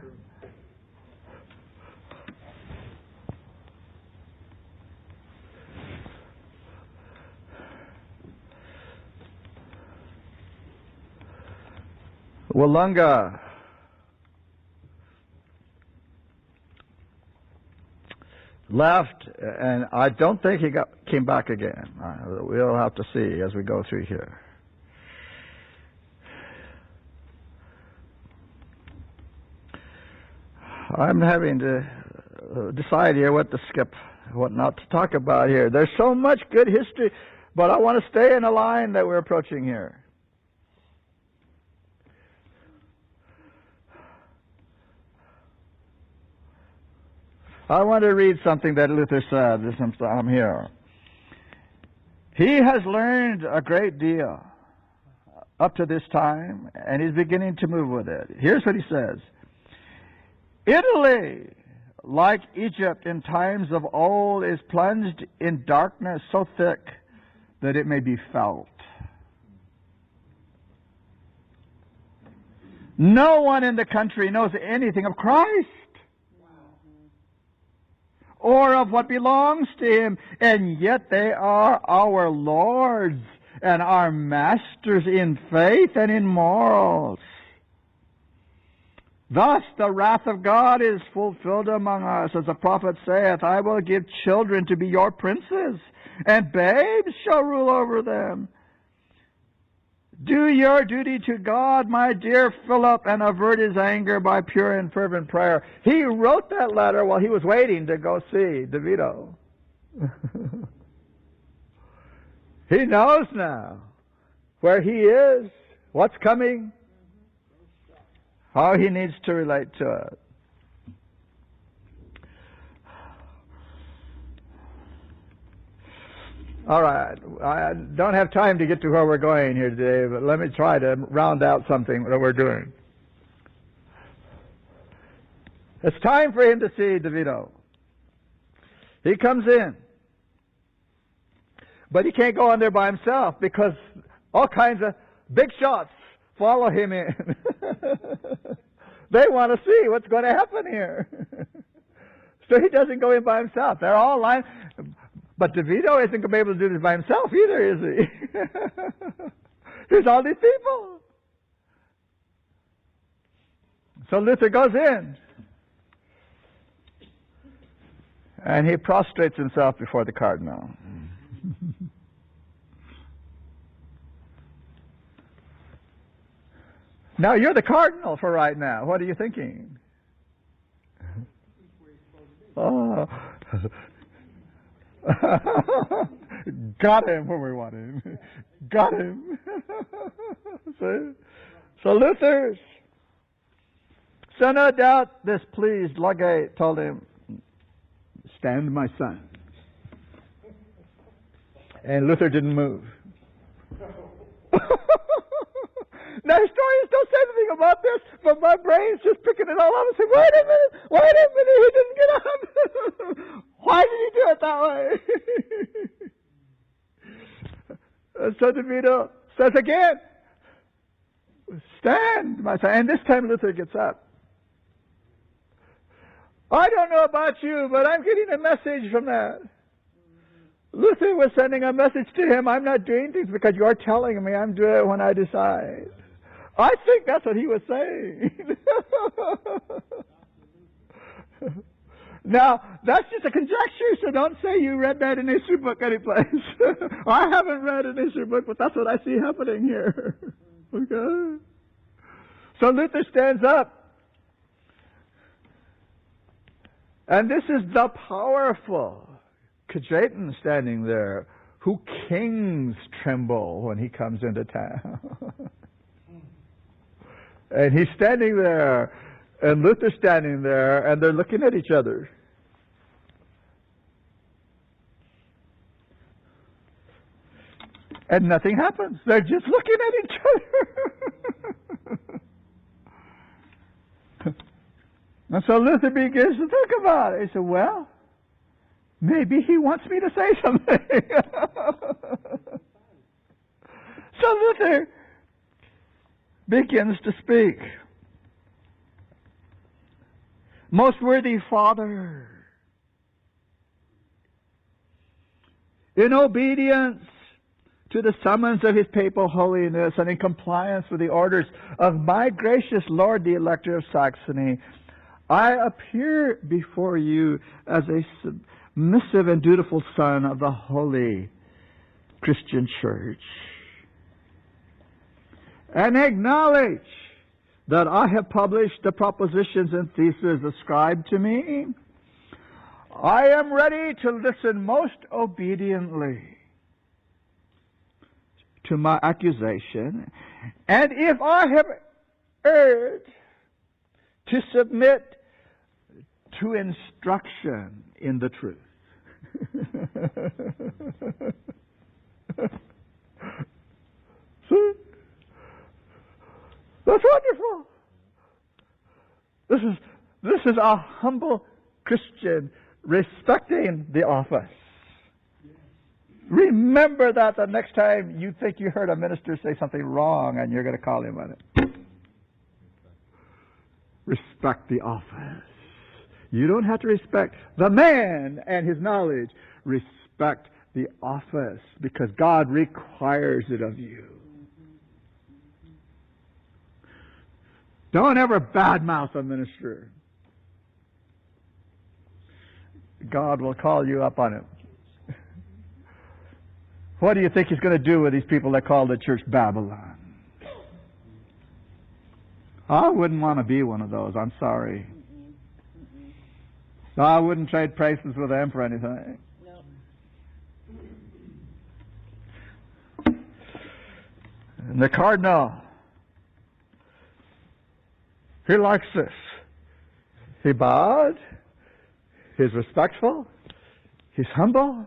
Walunga left, and I don't think he came back again. We'll have to see as we go through here. I'm having to decide here what to skip, what not to talk about here. There's so much good history, but I want to stay in the line that we're approaching here. I want to read something that Luther said. I'm here. He has learned a great deal up to this time, and he's beginning to move with it. Here's what he says. Italy, like Egypt in times of old, is plunged in darkness so thick that it may be felt. No one in the country knows anything of Christ or of what belongs to him, and yet they are our lords and our masters in faith and in morals. Thus the wrath of God is fulfilled among us, as the prophet saith, I will give children to be your princes, and babes shall rule over them. Do your duty to God, my dear Philip, and avert his anger by pure and fervent prayer. He wrote that letter while he was waiting to go see DeVito. He knows now where he is, what's coming, how he needs to relate to it. All right, I don't have time to get to where we're going here today, but let me try to round out something that we're doing. It's time for him to see DeVito. He comes in, but he can't go in there by himself because all kinds of big shots follow him in. They want to see what's going to happen here. So he doesn't go in by himself. They're all lined. But DeVito isn't going to be able to do this by himself either, is he? There's all these people. So Luther goes in. And he prostrates himself before the cardinal. Now you're the cardinal for right now. What are you thinking? Oh. Got him where we want him. Got him. So Luther's. So no doubt this pleased legate told him, stand, my son. And Luther didn't move. Now historians don't say anything about this, but my brain's just picking it all up and saying, wait a minute, he didn't get up. Why did he do it that way? And so DeVito says again, stand, my son. And this time Luther gets up. I don't know about you, but I'm getting a message from that. Luther was sending a message to him. I'm not doing things because you're telling me. I'm doing it when I decide. I think that's what he was saying. Now, that's just a conjecture, so don't say you read that in a history book anyplace. I haven't read an history book, but that's what I see happening here. Okay? So Luther stands up. And this is the powerful Cajetan standing there, who kings tremble when he comes into town. And he's standing there, and Luther's standing there, and they're looking at each other. And nothing happens. They're just looking at each other. And so Luther begins to think about it. He said, well, maybe he wants me to say something. So Luther begins to speak. Most worthy Father, in obedience to the summons of His papal holiness and in compliance with the orders of my gracious Lord the Elector of Saxony, I appear before you as a submissive and dutiful son of the Holy Christian Church, and acknowledge that I have published the propositions and theses ascribed to me. I am ready to listen most obediently to my accusation, and if I have erred, to submit to instruction in the truth. See? That's wonderful. This is a humble Christian respecting the office. Remember that the next time you think you heard a minister say something wrong and you're going to call him on it. Respect the office. You don't have to respect the man and his knowledge. Respect the office, because God requires it of you. Don't ever badmouth a minister. God will call you up on it. What do you think He's going to do with these people that call the church Babylon? I wouldn't want to be one of those. I'm sorry. I wouldn't trade places with them for anything. No. And the cardinal, he likes this. He bowed. He's respectful. He's humble.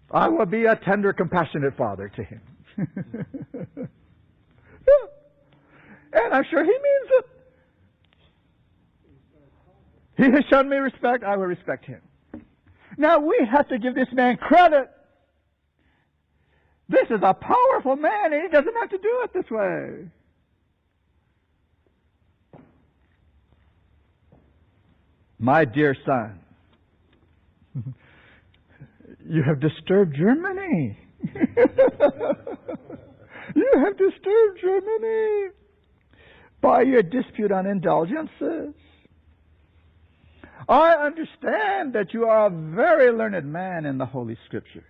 I will be a tender, compassionate father to him. Yeah. And I'm sure he means it. He has shown me respect. I will respect him. Now, we have to give this man credit. This is a powerful man, and he doesn't have to do it this way. My dear son, you have disturbed Germany. You have disturbed Germany by your dispute on indulgences. I understand that you are a very learned man in the Holy Scriptures,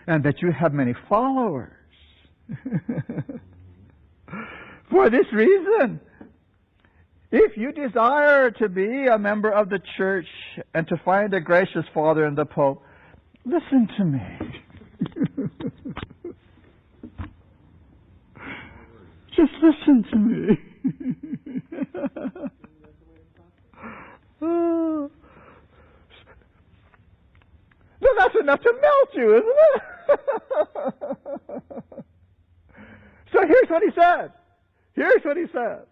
and that you have many followers. For this reason, if you desire to be a member of the church and to find a gracious Father in the Pope, listen to me. Just listen to me. Oh. No, that's enough to melt you, isn't it? So here's what he said. Here's what he said.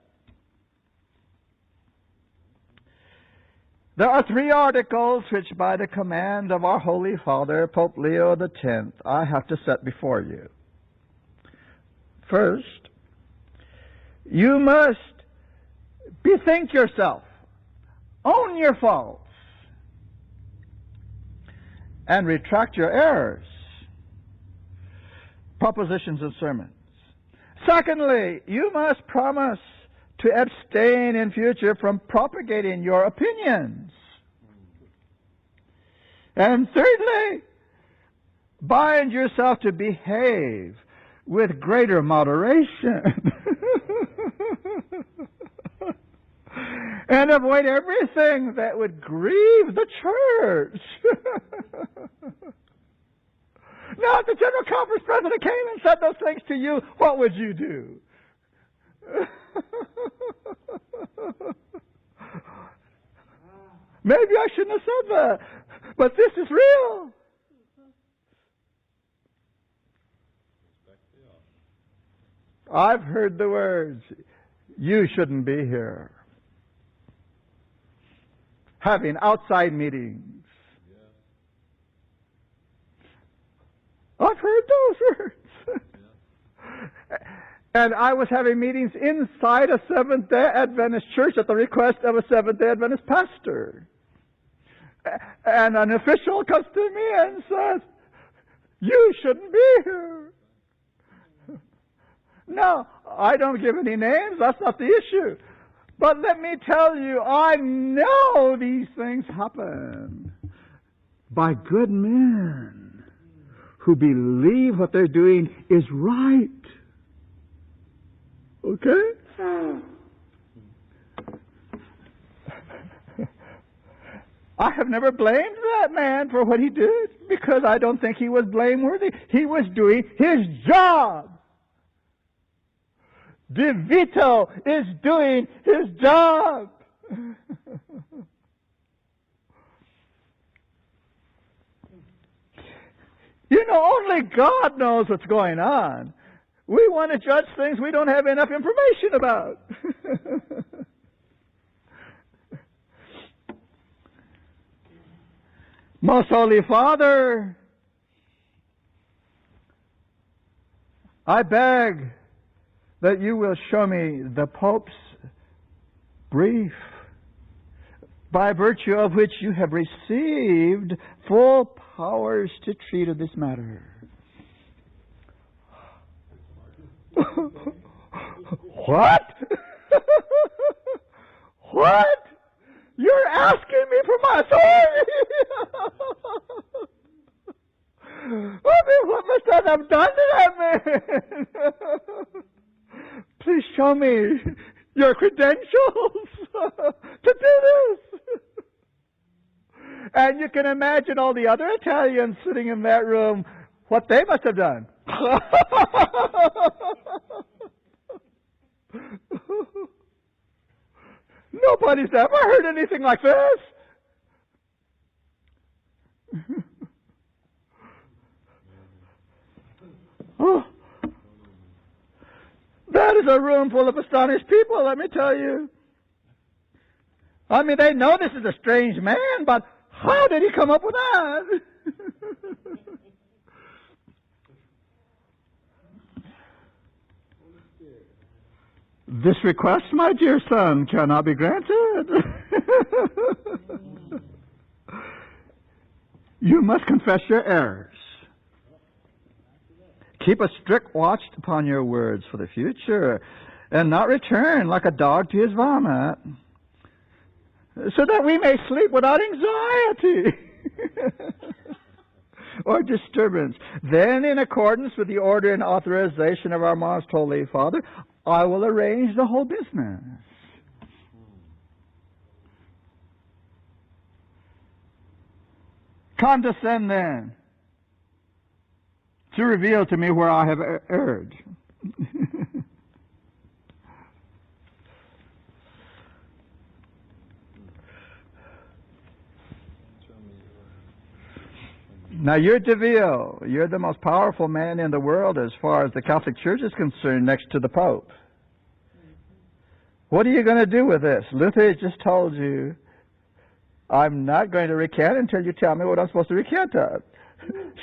There are 3 articles which, by the command of our Holy Father, Pope Leo X, I have to set before you. First, you must bethink yourself, own your faults, and retract your errors, propositions and sermons. Secondly, you must promise to abstain in future from propagating your opinions. And thirdly, bind yourself to behave with greater moderation. And avoid everything that would grieve the church. Now, if the General Conference President came and said those things to you, what would you do? Maybe I shouldn't have said that, but this is real. I've heard the words, you shouldn't be here. Having outside meetings. I've heard those words. And I was having meetings inside a Seventh-day Adventist church at the request of a Seventh-day Adventist pastor. And an official comes to me and says, you shouldn't be here. No, I don't give any names. That's not the issue. But let me tell you, I know these things happen by good men who believe what they're doing is right. Okay? I have never blamed that man for what he did because I don't think he was blameworthy. He was doing his job. DeVito is doing his job. You know, only God knows what's going on. We want to judge things we don't have enough information about. Most Holy Father, I beg that you will show me the Pope's brief, by virtue of which you have received full powers to treat of this matter. What? What? You're asking me for my authority? I mean, what must I have done to that man? Please show me your credentials to do this. And you can imagine all the other Italians sitting in that room, what they must have done. Nobody's ever heard anything like this. Oh. That is a room full of astonished people, let me tell you. I mean, they know this is a strange man, but how did he come up with that? This request, my dear son, cannot be granted. You must confess your errors. Keep a strict watch upon your words for the future, and not return like a dog to his vomit, so that we may sleep without anxiety or disturbance. Then, in accordance with the order and authorization of our Most Holy Father, I will arrange the whole business. Condescend then to reveal to me where I have erred. Now, you're DeVille. You're the most powerful man in the world as far as the Catholic Church is concerned, next to the Pope. What are you going to do with this? Luther has just told you, I'm not going to recant until you tell me what I'm supposed to recant of.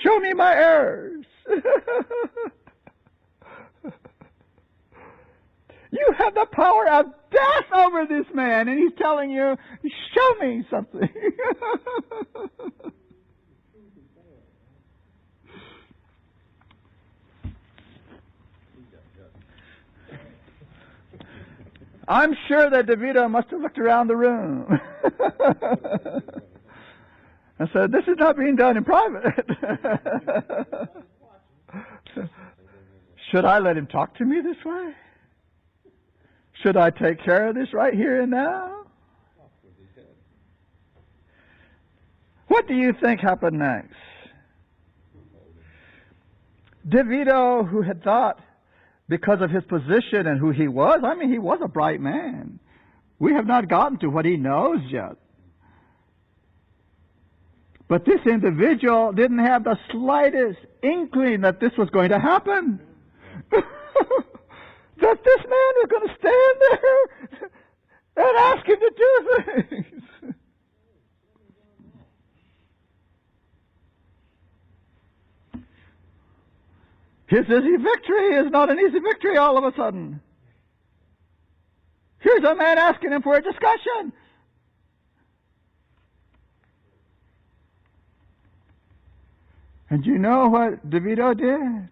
Show me my errors. You have the power of death over this man, and he's telling you, show me something. I'm sure that DeVito must have looked around the room and said, this is not being done in private. Should I let him talk to me this way? Should I take care of this right here and now? What do you think happened next? DeVito, who had thought, because of his position and who he was, I mean, he was a bright man. We have not gotten to what he knows yet. But this individual didn't have the slightest inkling that this was going to happen. That this man was going to stand there and ask him to do things. His easy victory is not an easy victory all of a sudden. Here's a man asking him for a discussion. And you know what DeVito did?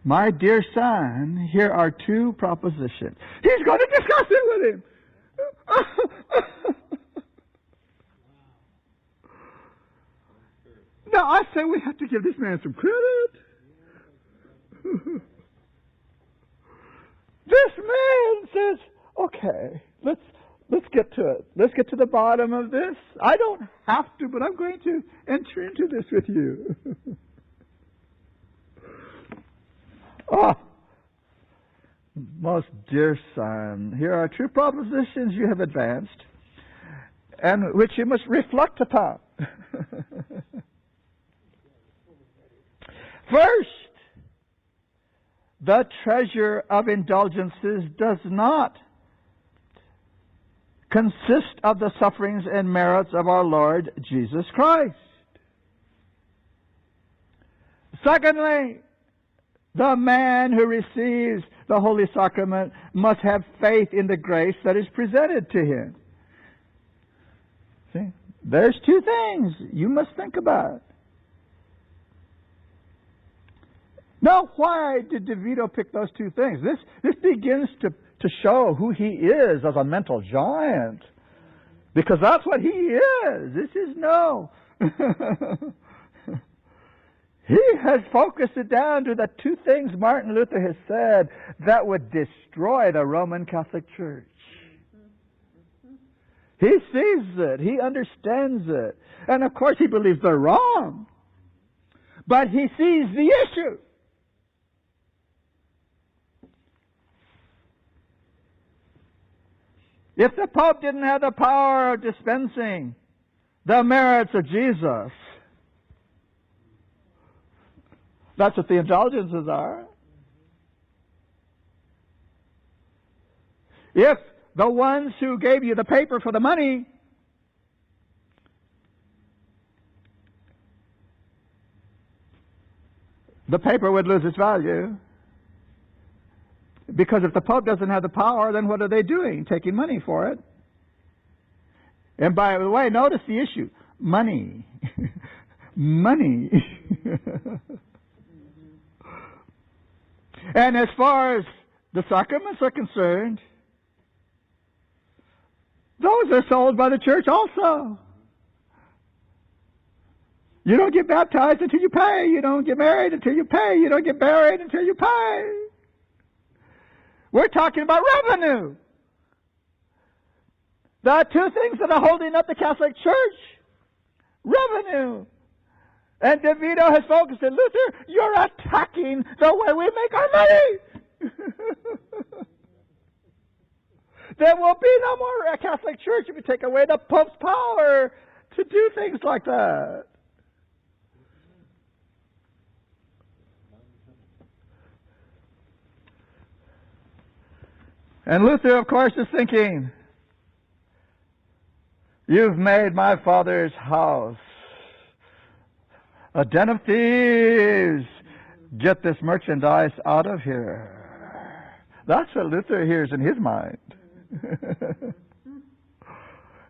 My dear son, here are two propositions. He's going to discuss it with him. Now, I say we have to give this man some credit. This man says, okay, let's get to it. Let's get to the bottom of this. I don't have to, but I'm going to enter into this with you. Oh, most dear son, here are two propositions you have advanced and which you must reflect upon. First, the treasure of indulgences does not consist of the sufferings and merits of our Lord Jesus Christ. Secondly, the man who receives the Holy Sacrament must have faith in the grace that is presented to him. See? There's two things you must think about. Now, why did DeVito pick those two things? This begins to show who he is as a mental giant. Because that's what he is. This is no... He has focused it down to the two things Martin Luther has said that would destroy the Roman Catholic Church. He sees it. He understands it. And of course he believes they're wrong. But he sees the issue. If the Pope didn't have the power of dispensing the merits of Jesus, that's what the indulgences are. If the ones who gave you the paper for the money the paper would lose its value. Because if the Pope doesn't have the power, then what are they doing? Taking money for it. And by the way, notice the issue. Money. Money. And as far as the sacraments are concerned, those are sold by the church also. You don't get baptized until you pay. You don't get married until you pay. You don't get buried until you pay. We're talking about revenue. The two things that are holding up the Catholic Church. Revenue. And DeVito has focused on Luther, you're attacking the way we make our money. There will be no more Catholic Church if you take away the Pope's power to do things like that. And Luther, of course, is thinking, you've made my father's house a den of thieves. Get this merchandise out of here. That's what Luther hears in his mind.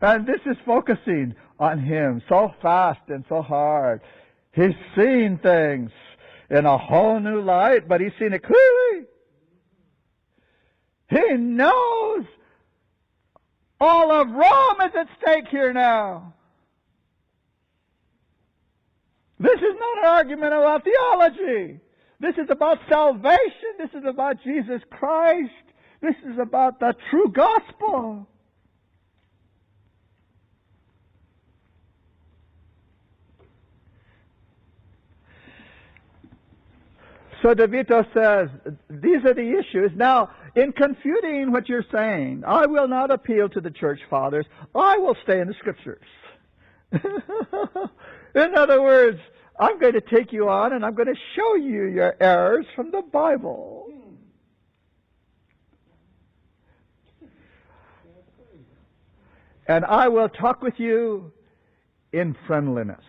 And this is focusing on him so fast and so hard. He's seen things in a whole new light, but he's seen it clearly. He knows all of Rome is at stake here now. This is not an argument about theology. This is about salvation. This is about Jesus Christ. This is about the true gospel. So DeVito says, these are the issues. Now, in confuting what you're saying, I will not appeal to the church fathers. I will stay in the Scriptures. In other words, I'm going to take you on and I'm going to show you your errors from the Bible. And I will talk with you in friendliness.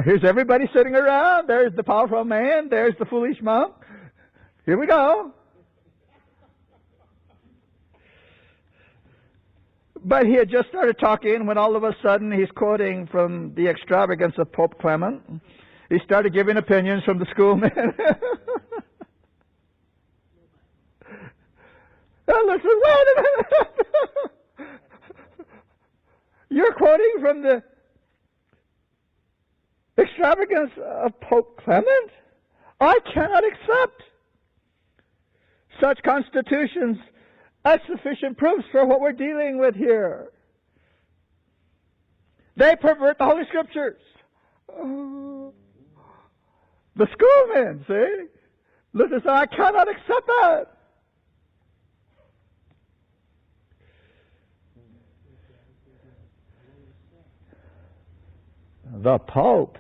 Here's everybody sitting around. There's the powerful man. There's the foolish monk. Here we go. But he had just started talking when all of a sudden he's quoting from the extravagance of Pope Clement. He started giving opinions from the schoolmen. Now listen, wait a minute. You're quoting from the extravagance of Pope Clement? I cannot accept such constitutions as sufficient proofs for what we're dealing with here. They pervert the Holy Scriptures. The schoolmen, see? Luther said, I cannot accept that. The Pope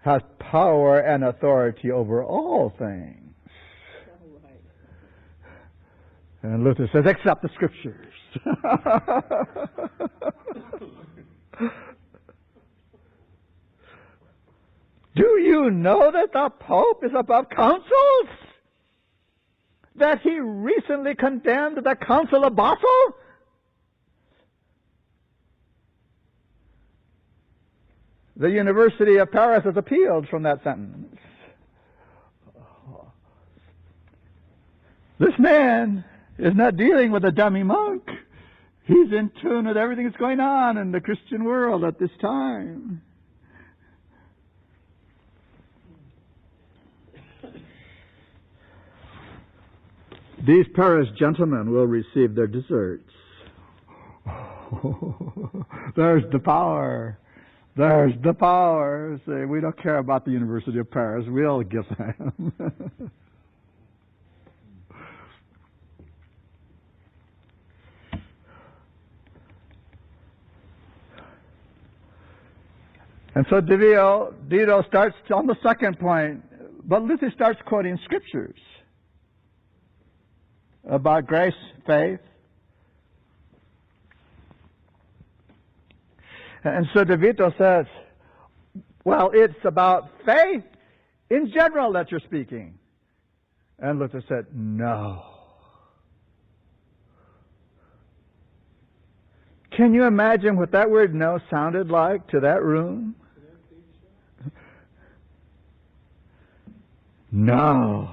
has power and authority over all things. And Luther says, accept the Scriptures. Do you know that the Pope is above councils? That he recently condemned the Council of Basel? The University of Paris has appealed from that sentence. This man is not dealing with a dummy monk. He's in tune with everything that's going on in the Christian world at this time. These Paris gentlemen will receive their deserts. There's the power. There's the power. Say, we don't care about the University of Paris. We'll give them. And so Dito starts on the second point, but Luther starts quoting Scriptures about grace, faith. And so DeVito says, well, it's about faith in general that you're speaking. And Luther said, no. Can you imagine what that word no sounded like to that room? No.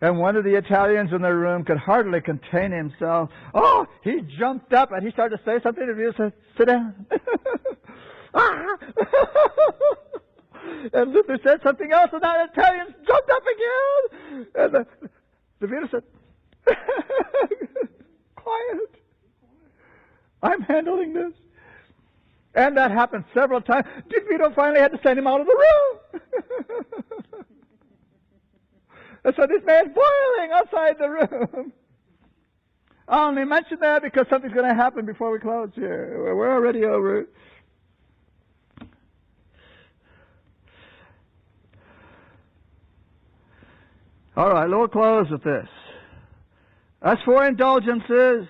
And one of the Italians in the room could hardly contain himself. Oh, he jumped up and he started to say something to me and said, sit down. And Luther said something else and that Italian jumped up again. And the Vito said, quiet. I'm handling this. And that happened several times. DeVito finally had to send him out of the room. And so this man's boiling outside the room. I only mention that because something's going to happen before we close here. We're already over. All right, we'll close with this. As for indulgences,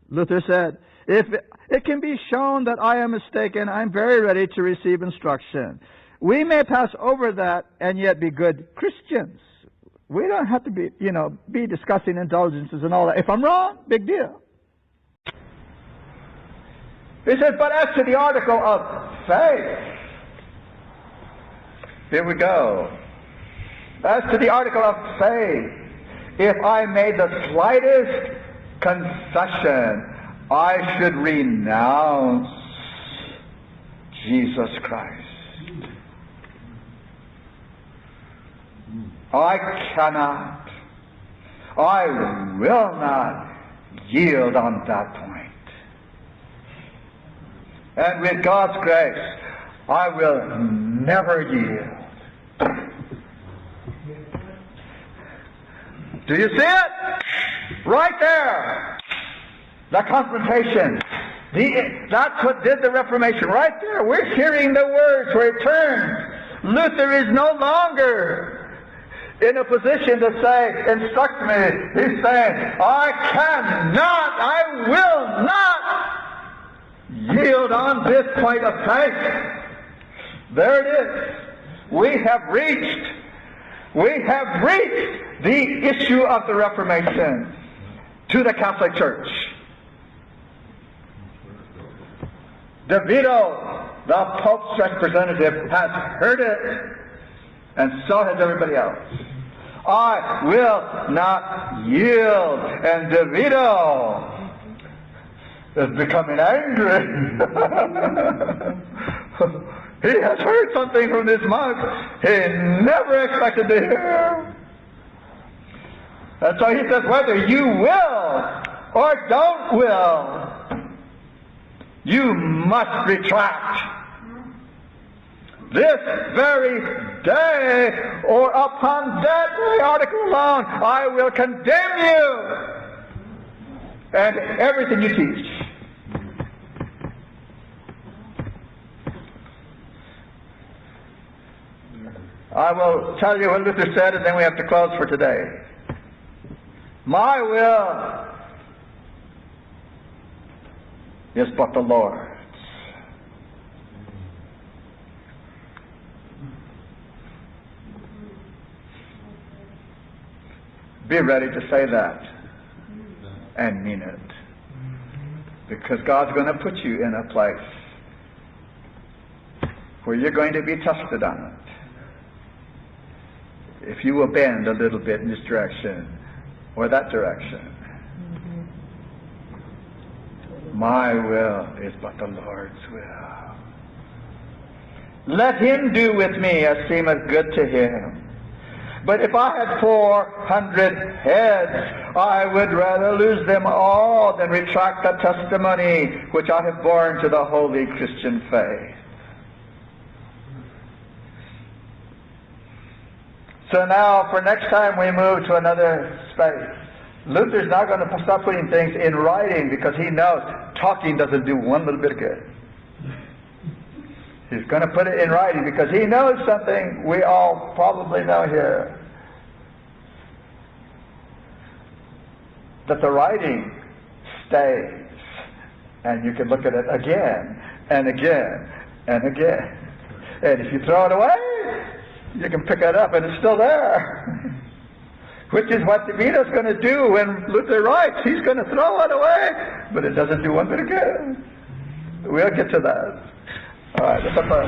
Luther said, if it can be shown that I am mistaken, I'm very ready to receive instruction. We may pass over that and yet be good Christians. We don't have to be discussing indulgences and all that. If I'm wrong, big deal. He said, but as to the article of faith. Here we go. As to the article of faith, if I made the slightest concession, I should renounce Jesus Christ. I cannot, I will not yield on that point. And with God's grace, I will never yield. Do you see it? Right there. The confrontation. That's what did the Reformation. Right there. We're hearing the words where it turns. Luther is no longer in a position to say, instruct me. He's saying, I cannot, I will not yield on this point of faith. There it is. We have reached the issue of the Reformation to the Catholic Church. DeVito, the Pope's representative, has heard it, and so has everybody else. I will not yield. And DeVito is becoming angry. He has heard something from this monk he never expected to hear. And so he says, whether you will or don't will, you must retract. This very day, or upon that very article alone, I will condemn you and everything you teach. I will tell you what Luther said, and then we have to close for today. My will is but the Lord's. Be ready to say that and mean it. Because God's going to put you in a place where you're going to be tested on it. If you will bend a little bit in this direction or that direction. My will is but the Lord's will. Let him do with me as seemeth good to him. But if I had 400 heads, I would rather lose them all than retract the testimony which I have borne to the holy Christian faith. So now, for next time we move to another space, Luther's not going to start putting things in writing because he knows talking doesn't do one little bit of good. He's going to put it in writing because he knows something we all probably know here. That the writing stays. And you can look at it again and again and again. And if you throw it away, you can pick it up and it's still there. Which is what DeVito's going to do when Luther writes. He's going to throw it away, but it doesn't do one bit of good. We'll get to that. All right, let's pray.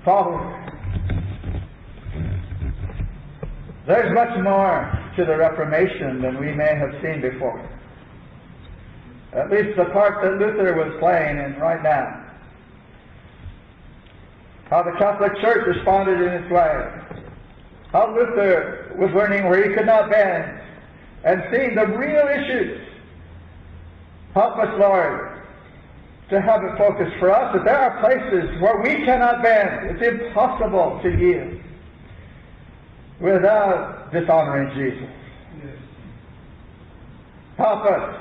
Father, there's much more to the Reformation than we may have seen before. At least the part that Luther was playing in right now. How the Catholic Church responded in its way. How Luther was learning where he could not bend and seeing the real issues. Help us, Lord, to have it focused for us that there are places where we cannot bend. It's impossible to yield without dishonoring Jesus. Yes. Help us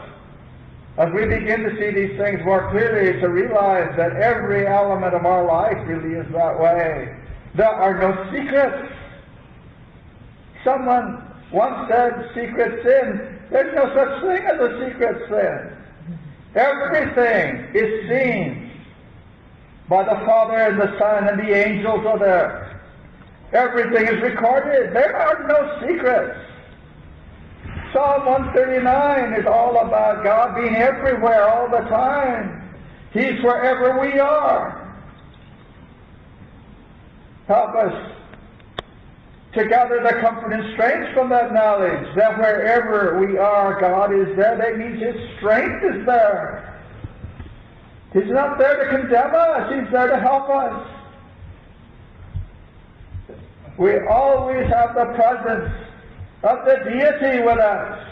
as we begin to see these things more clearly to realize that every element of our life really is that way. There are no secrets. Someone once said secret sin. There's no such thing as a secret sin. Everything is seen by the Father and the Son and the angels are there. Everything is recorded. There are no secrets. Psalm 139 is all about God being everywhere all the time. He's wherever we are. Help us to gather the comfort and strength from that knowledge that wherever we are, God is there. That means His strength is there. He's not there to condemn us. He's there to help us. We always have the presence of the deity with us.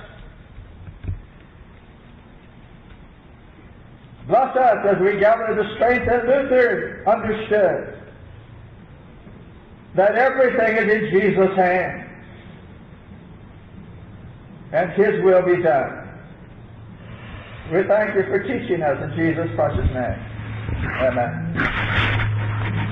Bless us as we gather the strength that Luther understood, that everything is in Jesus' hands, and His will be done. We thank You for teaching us in Jesus' precious name. Amen.